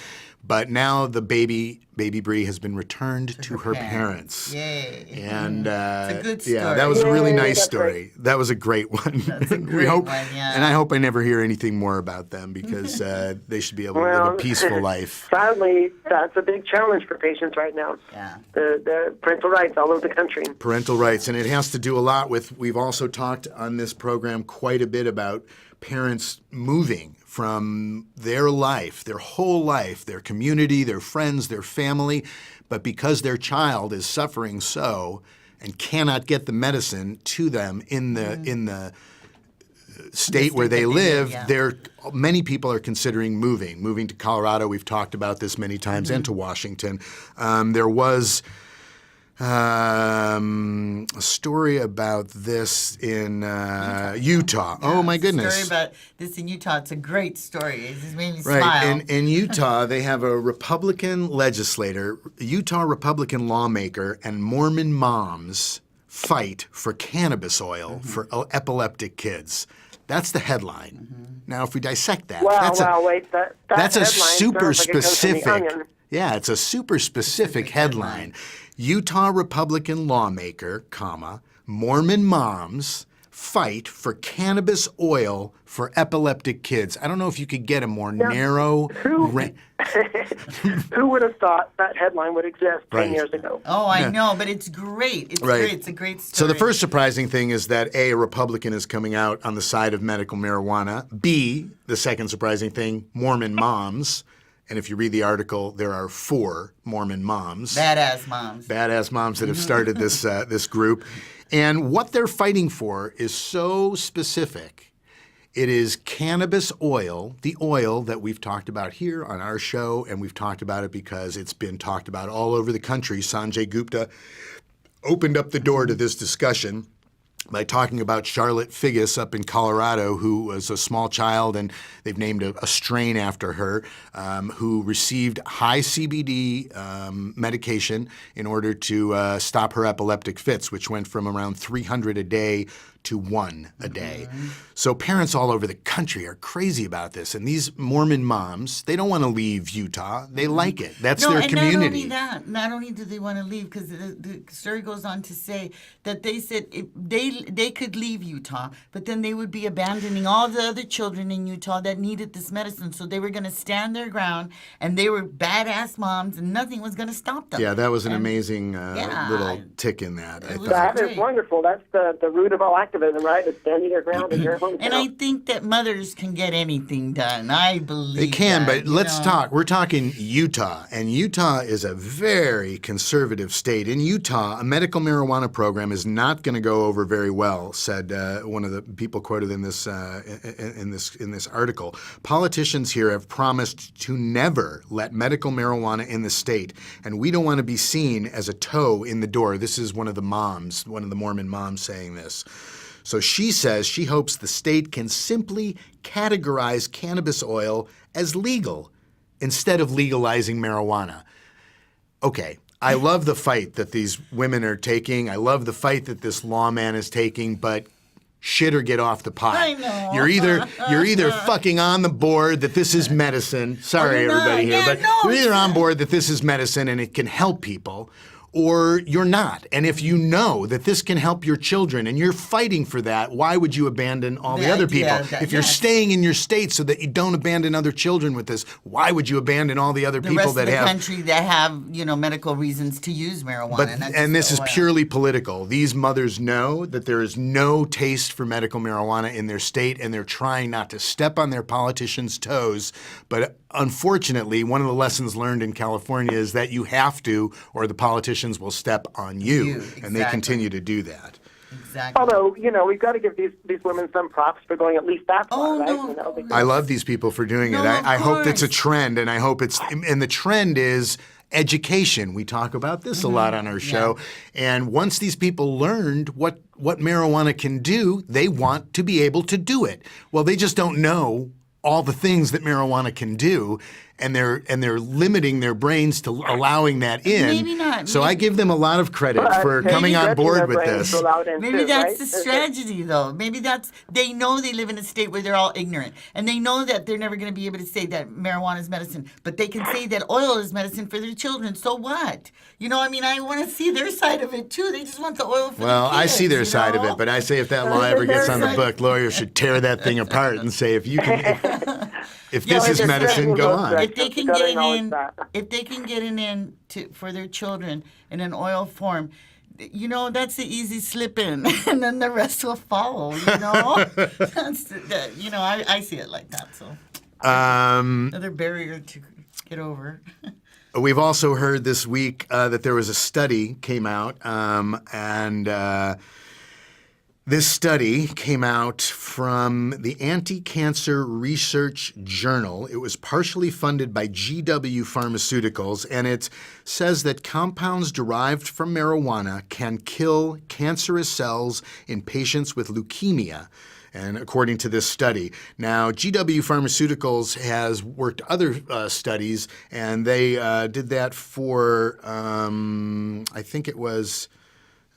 Speaker 1: But now the baby Bree has been returned to her parents.
Speaker 3: Yay.
Speaker 1: And
Speaker 3: it's a good story.
Speaker 1: Yeah, that was a really nice story. That was a great one.
Speaker 3: That's a great one, yeah.
Speaker 1: And I hope I never hear anything more about them because they should be able to live a peaceful life. life.
Speaker 2: Sadly, that's a big challenge for patients right now.
Speaker 3: Yeah.
Speaker 2: The parental rights all over the country.
Speaker 1: Parental rights, and it has to do a lot with, we've also talked on this program quite a bit about parents moving from their life, their whole life, their community, their friends, their family, but because their child is suffering so and cannot get the medicine to them in the state where they live, many people are considering moving to Colorado. We've talked about this many times, and to Washington. There was a story about this in Utah. Oh my goodness!
Speaker 3: Story about this in Utah. It's a great story. It just made me
Speaker 1: Right.
Speaker 3: smile.
Speaker 1: In Utah, they have a Republican legislator, Utah Republican lawmaker, and Mormon moms fight for cannabis oil for epileptic kids. That's the headline. Now, if we dissect that, that's a super specific. Yeah, it's a super specific headline. Utah Republican lawmaker, Mormon moms fight for cannabis oil for epileptic kids. I don't know if you could get a more narrow.
Speaker 2: Who would have thought that headline would exist 10 years ago?
Speaker 3: Oh, I know, but it's great. It's great. It's a great story.
Speaker 1: So the first surprising thing is that A, a Republican is coming out on the side of medical marijuana. B, the second surprising thing, Mormon moms. And if you read the article, there are 4 Mormon moms.
Speaker 3: Badass moms.
Speaker 1: Badass moms that have started this this group. And what they're fighting for is so specific. It is cannabis oil, the oil that we've talked about here on our show, and we've talked about it because it's been talked about all over the country. Sanjay Gupta opened up the door to this discussion by talking about Charlotte Figgis up in Colorado, who was a small child, and they've named a strain after her, who received high CBD medication in order to stop her epileptic fits, which went from around 300 a day to 1 a day. So parents all over the country are crazy about this. And these Mormon moms, they don't want to leave Utah. They like it. That's their community.
Speaker 3: Not only do they want to leave, because the story goes on to say that they said they could leave Utah, but then they would be abandoning all the other children in Utah that needed this medicine. So they were going to stand their ground, and they were badass moms, and nothing was going to stop them.
Speaker 1: Yeah, that was an amazing little tick in that.
Speaker 2: That is wonderful. That's the root of all activism, right? It's standing your ground in your hometown.
Speaker 3: And I think that mothers can get anything done. I believe
Speaker 1: they can,
Speaker 3: that,
Speaker 1: but let's talk. We're talking Utah, and Utah is a very conservative state. In Utah, a medical marijuana program is not going to go over very well, said one of the people quoted in this article. Politicians here have promised to never let medical marijuana in the state, and we don't want to be seen as a toe in the door. This is one of the Mormon moms saying this. So she says she hopes the state can simply categorize cannabis oil as legal instead of legalizing marijuana. Okay, I love the fight that these women are taking. I love the fight that this lawman is taking, but shit or get off the pot.
Speaker 3: I know.
Speaker 1: You're either fucking on the board that this is medicine. Sorry, everybody here, but you're either on board that this is medicine and it can help people, or you're not. And if you know that this can help your children and you're fighting for that, why would you abandon all the other people? If you're staying in your state so that you don't abandon other children with this, why would you abandon all the other people that have...
Speaker 3: the country that have, medical reasons to use marijuana.
Speaker 1: And this is purely political. These mothers know that there is no taste for medical marijuana in their state, and they're trying not to step on their politicians' toes. But unfortunately, one of the lessons learned in California is that you have to, or the politicians will step on you.
Speaker 3: Exactly.
Speaker 1: And they continue to do that.
Speaker 3: Exactly.
Speaker 2: Although, we've got to give these women some props for going at least that far, right?
Speaker 3: No,
Speaker 1: I love these people for doing it. I hope it's a trend, and the trend is education. We talk about this a lot on our show. Yeah. And once these people learned what marijuana can do, they want to be able to do it. Well, they just don't know all the things that marijuana can do, and they're limiting their brains to allowing that in.
Speaker 3: Maybe not.
Speaker 1: So I give them a lot of credit for coming on board with this.
Speaker 3: Maybe that's the strategy, though. Maybe they know they live in a state where they're all ignorant, and they know that they're never going to be able to say that marijuana is medicine, but they can say that oil is medicine for their children. So what? I want to see their side of it too. They just want the oil for their kids,
Speaker 1: I see their side of it, but I say if that law ever gets on the book, lawyers should tear that thing apart and say if you can. If this is
Speaker 3: it's
Speaker 1: medicine, go on.
Speaker 3: If they can
Speaker 2: Gotta
Speaker 3: get it
Speaker 2: acknowledge
Speaker 3: in,
Speaker 2: that.
Speaker 3: if they can get it in for their children in an oil form, that's the easy slip in, and then the rest will follow. I see it like that. So another barrier to get over.
Speaker 1: We've also heard this week that there was a study came out, and this study came out from the Anti-Cancer Research Journal. It was partially funded by GW Pharmaceuticals, and it says that compounds derived from marijuana can kill cancerous cells in patients with leukemia. And according to this study. Now, GW Pharmaceuticals has worked other studies, and they did that for, I think it was,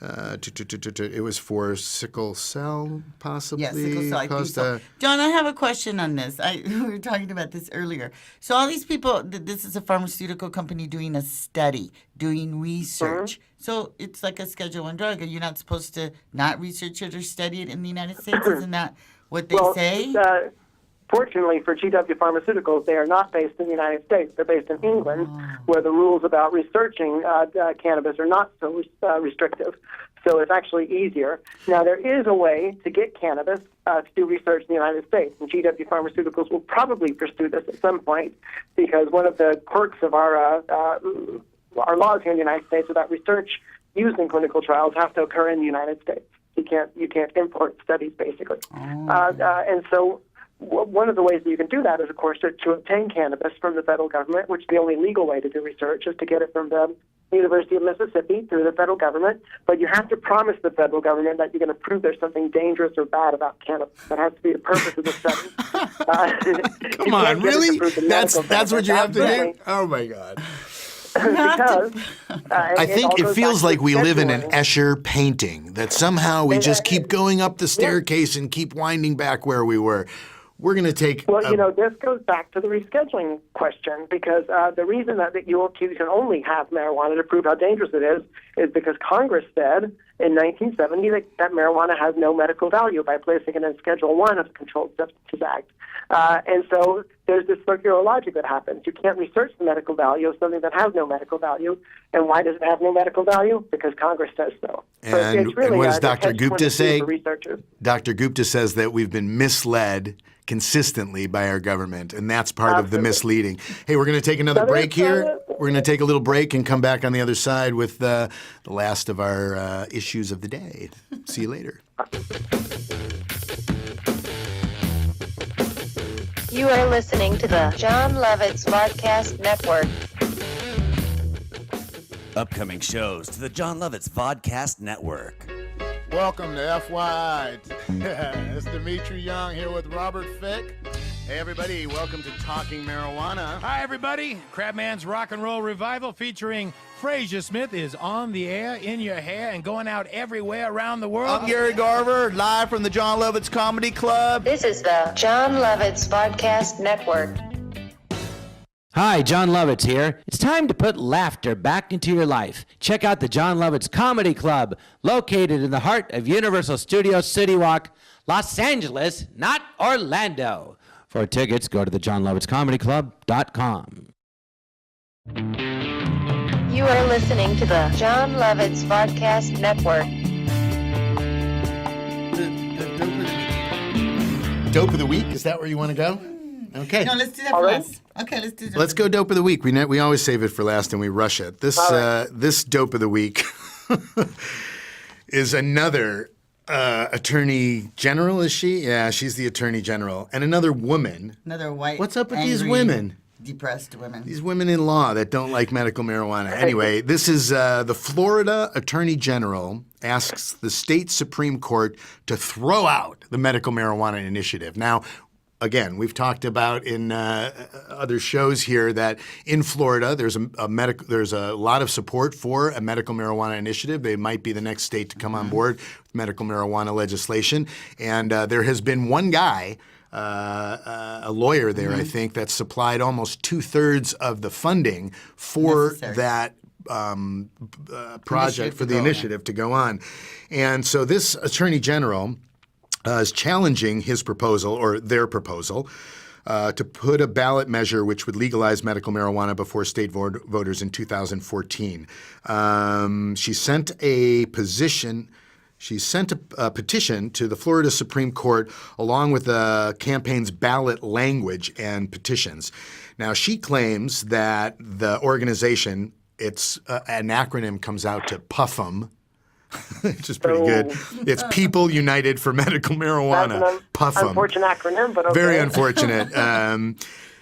Speaker 1: it was for sickle cell, possibly.
Speaker 3: Yeah, sickle cell. I think so. John, I have a question on this. We were talking about this earlier. So all these people, this is a pharmaceutical company doing a study, doing research. So it's like a Schedule I drug. Are you not supposed to not research it or study it in the United States? Isn't that what they say?
Speaker 2: Fortunately for GW Pharmaceuticals, they are not based in the United States. They're based in England, where the rules about researching cannabis are not so restrictive. So it's actually easier. Now, there is a way to get cannabis to do research in the United States, and GW Pharmaceuticals will probably pursue this at some point, because one of the quirks of our laws here in the United States about research used in clinical trials have to occur in the United States. You can't import studies, basically. And so one of the ways that you can do that is, of course, to obtain cannabis from the federal government, which the only legal way to do research is to get it from the University of Mississippi through the federal government. But you have to promise the federal government that you're going to prove there's something dangerous or bad about cannabis. That has to be the purpose of the study.
Speaker 1: Come on, really? That's what you have to do? Oh, my God.
Speaker 2: Because
Speaker 1: I think it feels like we live in an Escher painting, that somehow we just keep going up the staircase and keep winding back where we were. We're going to take...
Speaker 2: Well, this goes back to the rescheduling question, because the reason that you can only have marijuana to prove how dangerous it is because Congress said in 1970 that marijuana has no medical value by placing it in Schedule I of the Controlled Substances Act. And so there's this circular logic that happens. You can't research the medical value of something that has no medical value. And why does it have no medical value? Because Congress says so.
Speaker 1: And,
Speaker 2: it's really,
Speaker 1: and what does Dr.
Speaker 2: catch-22
Speaker 1: Gupta say?
Speaker 2: for researchers.
Speaker 1: Dr. Gupta says that we've been misled consistently by our government, and that's part of the misleading. Hey, we're going to take another break here. We're going to take a little break and come back on the other side with the last of our issues of the day. See you later.
Speaker 8: You are listening to the John Lovitz Vodcast Network.
Speaker 4: Upcoming shows to the John Lovitz Vodcast Network.
Speaker 5: Welcome to FYI. It's Dimitri Young here with Robert Fick.
Speaker 1: Hey, everybody. Welcome to Talking Marijuana.
Speaker 6: Hi, everybody. Crabman's Rock and Roll Revival featuring Frazier Smith is on the air, in your hair, and going out everywhere around the world.
Speaker 7: I'm Gary Garver, live from the John Lovitz Comedy Club.
Speaker 8: This is the John Lovitz Vodcast Network.
Speaker 9: Hi, John Lovitz here. It's time to put laughter back into your life. Check out the John Lovitz Comedy Club, located in the heart of Universal Studios City Walk, Los Angeles, not Orlando. For tickets, go to thejohnlovitzcomedyclub.com.
Speaker 8: You are listening to the John Lovitz Vodcast Network.
Speaker 1: Dope of the week? Is that where you want to go? Okay.
Speaker 3: No, let's do that for last. Okay, let's do that.
Speaker 1: Let's go dope of the week. We always save it for last and we rush it. This this dope of the week is another attorney general. Is she? Yeah, she's the attorney general, and another woman.
Speaker 3: Another white.
Speaker 1: What's up with
Speaker 3: angry,
Speaker 1: these women?
Speaker 3: Depressed women.
Speaker 1: These women in law that don't like medical marijuana. Anyway, this is the Florida Attorney General asks the state Supreme Court to throw out the medical marijuana initiative. Now, again, we've talked about in other shows here that in Florida there's a lot of support for a medical marijuana initiative. They might be the next state to come on board with medical marijuana legislation. And there has been one guy, a lawyer there, I think, that supplied almost 2/3 of the funding for that project, for the initiative to go on. And so this Attorney General is challenging his proposal, or their proposal, to put a ballot measure which would legalize medical marijuana before state voters in 2014. She sent a petition to the Florida Supreme Court along with the campaign's ballot language and petitions. Now, she claims that the organization, its an acronym comes out to PUFM, which is pretty good. It's People United for Medical Marijuana.
Speaker 2: That's an
Speaker 1: PUFM.
Speaker 2: Unfortunate acronym, but okay.
Speaker 1: Very unfortunate.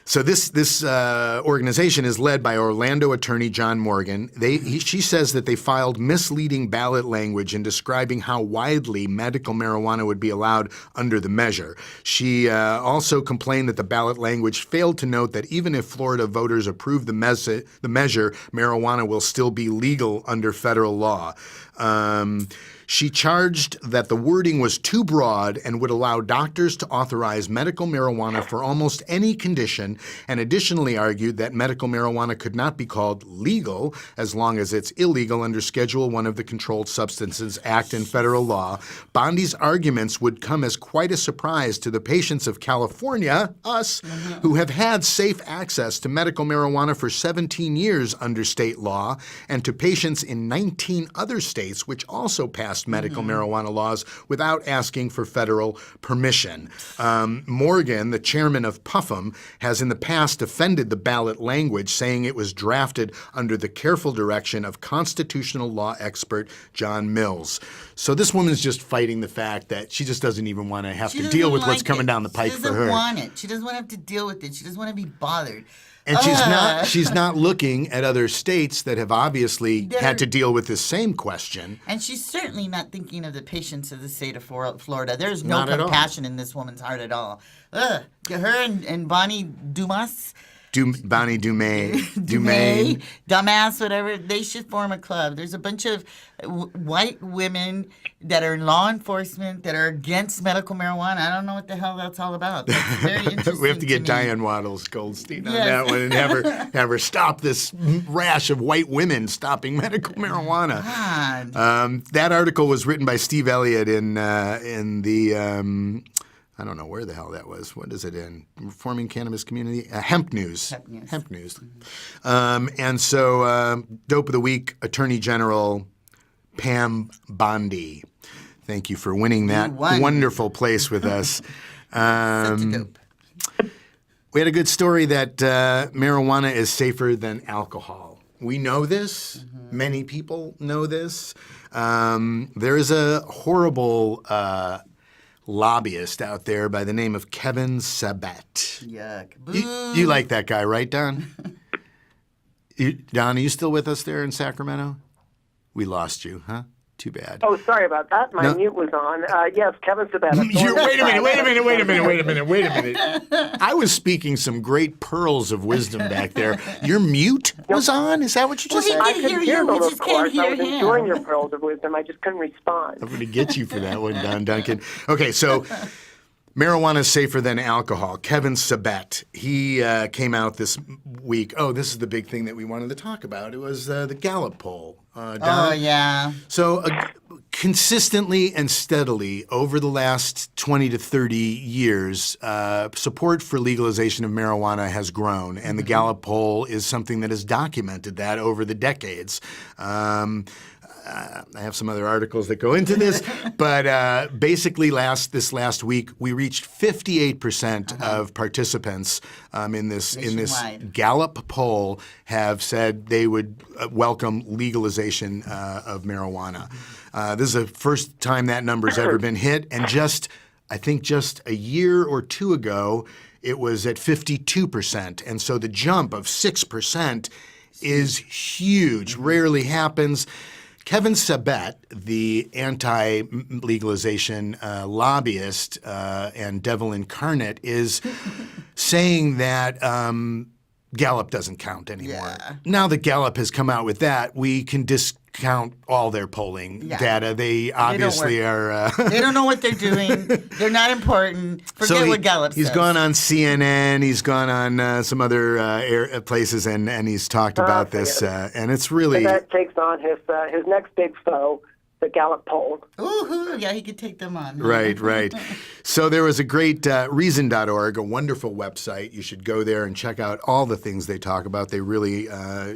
Speaker 1: So this organization is led by Orlando attorney John Morgan. She says that they filed misleading ballot language in describing how widely medical marijuana would be allowed under the measure. She also complained that the ballot language failed to note that even if Florida voters approve the measure, marijuana will still be legal under federal law. She charged that the wording was too broad and would allow doctors to authorize medical marijuana for almost any condition, and additionally argued that medical marijuana could not be called legal as long as it's illegal under Schedule 1 of the Controlled Substances Act in federal law. Bondi's arguments would come as quite a surprise to the patients of California, us, who have had safe access to medical marijuana for 17 years under state law, and to patients in 19 other states which also passed medical marijuana laws without asking for federal permission. Morgan, the chairman of PUFM, has in the past defended the ballot language, saying it was drafted under the careful direction of constitutional law expert John Mills. So this woman's just fighting the fact that she just doesn't even want to have to deal with what's coming down the pike for her.
Speaker 3: She doesn't want it. She doesn't want to have to deal with it. She doesn't want to be bothered.
Speaker 1: And she's not looking at other states that have obviously had to deal with this same question.
Speaker 3: And she's certainly not thinking of the patients of the state of Florida. There's no compassion in this woman's heart at all. Her and Bonnie Dumas.
Speaker 1: Bonnie Dumais,
Speaker 3: dumbass, whatever. They should form a club. There's a bunch of white women that are in law enforcement that are against medical marijuana. I don't know what the hell that's all about. That's very interesting.
Speaker 1: We have to get Diane Waddles Goldstein on that one and have her stop this rash of white women stopping medical marijuana. That article was written by Steve Elliott in the. I don't know where the hell that was. What is it in? Reforming Cannabis Community? Hemp News. Hemp News. And so, Dope of the Week, Attorney General Pam Bondi. Thank you for winning that wonderful place with us.
Speaker 3: Such a dope.
Speaker 1: We had a good story that marijuana is safer than alcohol. We know this. Many people know this. There is a horrible lobbyist out there by the name of Kevin Sabet.
Speaker 3: Yuck.
Speaker 1: You like that guy, right, Don? Don, are you still with us there in Sacramento? We lost you, huh? Too bad.
Speaker 2: Oh, sorry about that. My mute was on. Yes, Kevin Sabet.
Speaker 1: Wait a minute. I was speaking some great pearls of wisdom back there. Your mute was on? Is that what you just said?
Speaker 2: I could hear them, of course. I was enjoying your pearls of wisdom. I just couldn't respond.
Speaker 1: I'm going to get you for that one, Don Duncan. Okay, so marijuana is safer than alcohol. Kevin Sabet, he came out this week. Oh, this is the big thing that we wanted to talk about. It was the Gallup poll.
Speaker 3: Yeah.
Speaker 1: So consistently and steadily over the last 20 to 30 years, support for legalization of marijuana has grown, and the Gallup poll is something that has documented that over the decades. I have some other articles that go into this, but basically this last week we reached 58% of participants in this Gallup poll have said they would welcome legalization of marijuana. This is the first time that number's ever been hit, and I think just a year or two ago it was at 52%, and so the jump of 6% is huge. Rarely happens. Kevin Sabet, the anti-legalization lobbyist and devil incarnate, is saying that Gallup doesn't count anymore. Yeah. Now that Gallup has come out with that, we can discount all their polling data. They obviously are...
Speaker 3: they don't know what they're doing. They're not important. Forget what Gallup says.
Speaker 1: He's gone on CNN. He's gone on some other places, and he's talked about this. And it's really...
Speaker 2: That takes on his next big foe, the Gallup poll.
Speaker 3: Ooh, yeah, he could take them on.
Speaker 1: Right, right. So there was a great reason.org, a wonderful website. You should go there and check out all the things they talk about. They really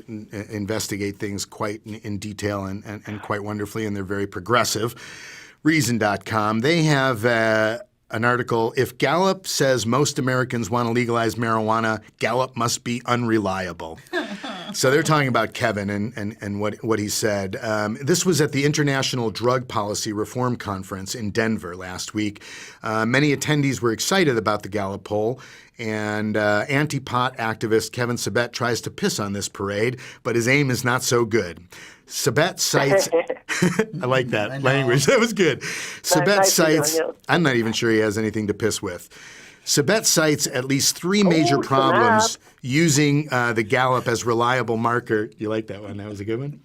Speaker 1: investigate things quite in detail and quite wonderfully, and they're very progressive. Reason.com, they have an article, if Gallup says most Americans want to legalize marijuana, Gallup must be unreliable. So they're talking about Kevin and what he said. This was at the International Drug Policy Reform Conference in Denver last week. Many attendees were excited about the Gallup poll, and anti-pot activist Kevin Sabet tries to piss on this parade, but his aim is not so good. Sabet cites... I like that language. That was good. Sabet cites... I'm not even sure he has anything to piss with. Sabet cites at least three major problems using the Gallup as reliable marker. You like that one? That was a good one.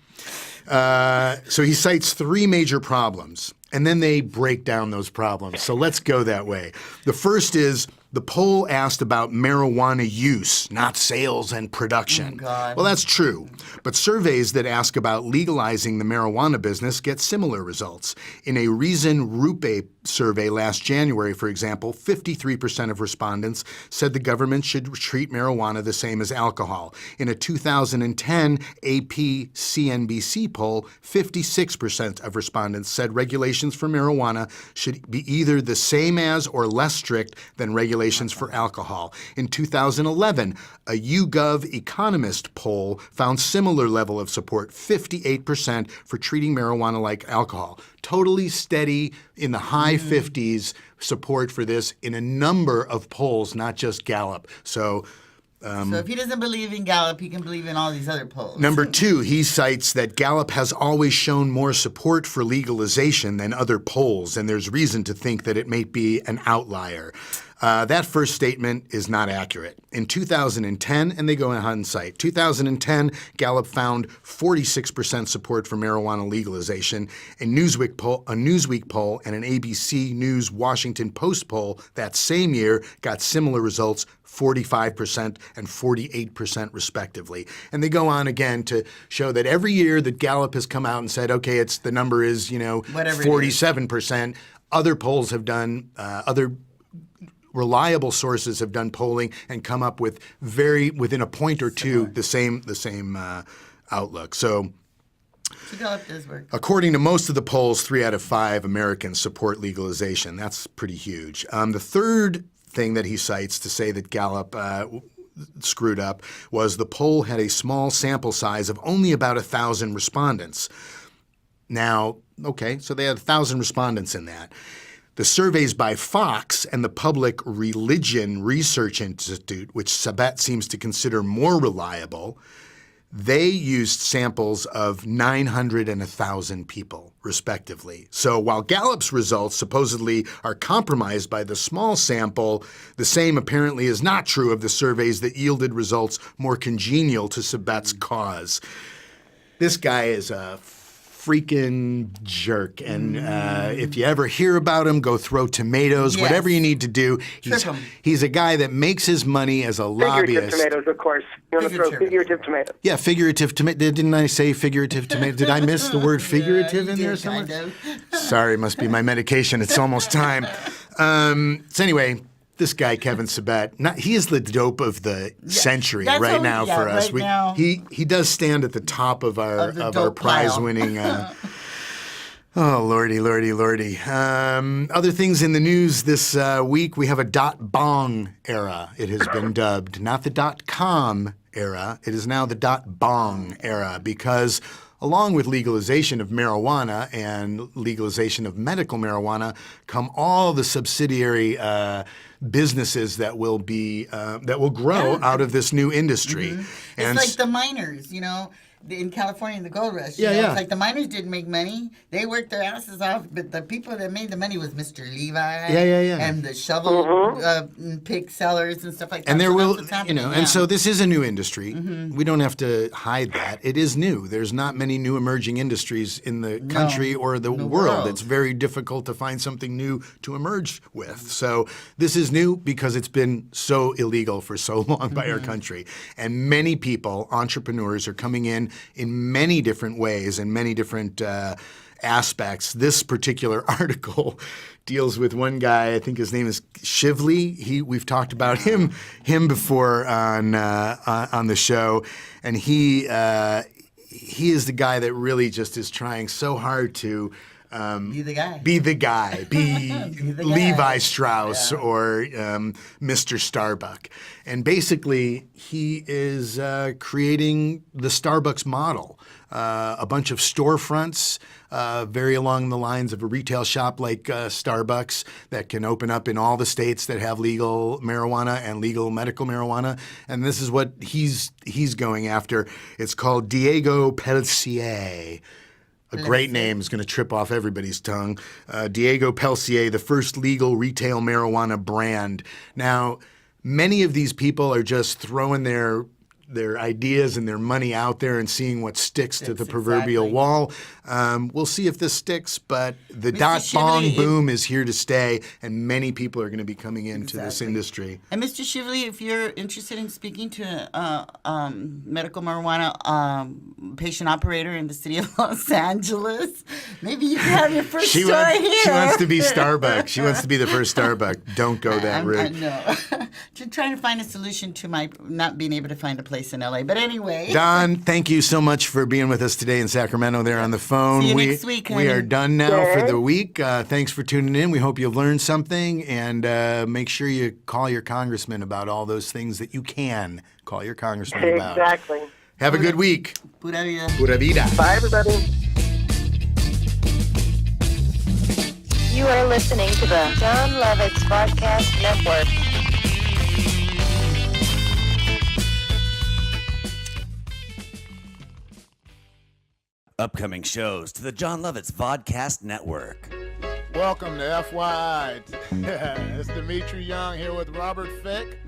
Speaker 1: So he cites three major problems, and then they break down those problems. So let's go that way. The first is the poll asked about marijuana use, not sales and production.
Speaker 3: Oh, God.
Speaker 1: Well, that's true. But surveys that ask about legalizing the marijuana business get similar results. In a Reason Rupe survey last January, for example, 53% of respondents said the government should treat marijuana the same as alcohol. In a 2010 AP CNBC poll, 56% of respondents said regulations for marijuana should be either the same as or less strict than regulations for alcohol. In 2011, a YouGov Economist poll found similar level of support, 58% for treating marijuana like alcohol. Totally steady in the high 50s support for this in a number of polls, not just Gallup. So
Speaker 3: if he doesn't believe in Gallup, he can believe in all these other polls.
Speaker 1: Number two, he cites that Gallup has always shown more support for legalization than other polls, and there's reason to think that it may be an outlier. That first statement is not accurate. In 2010, and they go ahead and cite, 2010, Gallup found 46% support for marijuana legalization. A Newsweek poll and an ABC News Washington Post poll that same year got similar results, 45% and 48% respectively. And they go on again to show that every year that Gallup has come out and said, okay, the number is, 47%. Other polls have done, other reliable sources have done polling and come up with within a point or two, the same outlook. So
Speaker 3: Gallup does work.
Speaker 1: According to most of the polls, 3 out of 5 Americans support legalization. That's pretty huge. The third thing that he cites to say that Gallup screwed up was the poll had a small sample size of only about 1,000 respondents. Now, okay, so they had 1,000 respondents in that. The surveys by Fox and the Public Religion Research Institute, which Sabet seems to consider more reliable, they used samples of 900 and 1,000 people, respectively. So while Gallup's results supposedly are compromised by the small sample, the same apparently is not true of the surveys that yielded results more congenial to Sabet's cause. This guy is a freaking jerk, and if you ever hear about him, go throw tomatoes, whatever you need to do. He's a guy that makes his money as a lobbyist.
Speaker 2: Figurative tomatoes, of course. You want to throw figurative tomatoes.
Speaker 1: Yeah, figurative tomato. Didn't I say figurative tomato? Did I miss the word figurative in there somewhere?
Speaker 3: Kind of.
Speaker 1: Sorry, must be my medication. It's almost time. So anyway, this guy, Kevin Sabet, he is the dope of the century right now for us. He does stand at the top of our prize-winning. Oh, lordy. Other things in the news this week, we have a .bong era, it has been dubbed. Not the .com era, it is now the .bong era, because along with legalization of marijuana and legalization of medical marijuana come all the subsidiary businesses that will grow out of this new industry.
Speaker 3: Mm-hmm.
Speaker 1: And
Speaker 3: it's like the miners, in California in the gold rush. It's like the miners didn't make money. They worked their asses off, but the people that made the money was Mr. Levi and the shovel pick sellers and stuff like that.
Speaker 1: And there and so this is a new industry. Mm-hmm. We don't have to hide that. It is new. There's not many new emerging industries in the country or the world. It's very difficult to find something new to emerge with. So this is new because it's been so illegal for so long by our country. And many people, entrepreneurs, are coming in many different ways and many different aspects. This particular article deals with one guy. I think his name is Shively. We've talked about him before on the show, and he is the guy that really just is trying so hard to
Speaker 3: Be the guy.
Speaker 1: Be the guy. Be
Speaker 3: the
Speaker 1: Levi
Speaker 3: guy.
Speaker 1: Strauss or Mr. Starbuck. And basically, he is creating the Starbucks model. A bunch of storefronts, very along the lines of a retail shop like Starbucks that can open up in all the states that have legal marijuana and legal medical marijuana. And this is what he's going after. It's called Diego Pelcier. A great name is going to trip off everybody's tongue. Diego Pelcier, the first legal retail marijuana brand. Now, many of these people are just throwing their ideas and their money out there and seeing what sticks to the proverbial wall. We'll see if this sticks, but the dot-bong boom is here to stay, and many people are going to be coming into this industry.
Speaker 3: And Mr. Shively, if you're interested in speaking to medical marijuana patient operator in the city of Los Angeles, maybe you can have your first story here.
Speaker 1: She wants to be Starbucks. She wants to be the first Starbucks. Don't go that route.
Speaker 3: No. Trying to find a solution to my not being able to find a place in LA. But anyway.
Speaker 1: Don, thank you so much for being with us today in Sacramento there on the phone.
Speaker 3: See you next week, honey.
Speaker 1: We are done now for the week. Thanks for tuning in. We hope you've learned something, and make sure you call your congressman about all those things that you can call your congressman about.
Speaker 2: Exactly.
Speaker 1: Have a good week.
Speaker 3: Pura vida.
Speaker 1: Pura vida.
Speaker 2: Bye, everybody.
Speaker 8: You are listening to the John Lovitz Vodcast Network.
Speaker 4: Upcoming shows to the John Lovitz Vodcast Network.
Speaker 5: Welcome to FY. It's Dimitri Young here with Robert Fick.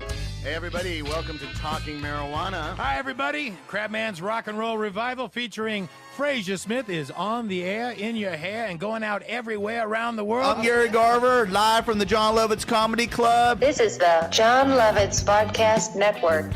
Speaker 1: Hey, everybody. Welcome to Talking Marijuana.
Speaker 6: Hi, everybody. Crabman's Rock and Roll Revival featuring Frazier Smith is on the air, in your hair, and going out everywhere around the world.
Speaker 7: I'm Gary Garver, live from the John Lovitz Comedy Club.
Speaker 8: This is the John Lovitz Vodcast Network.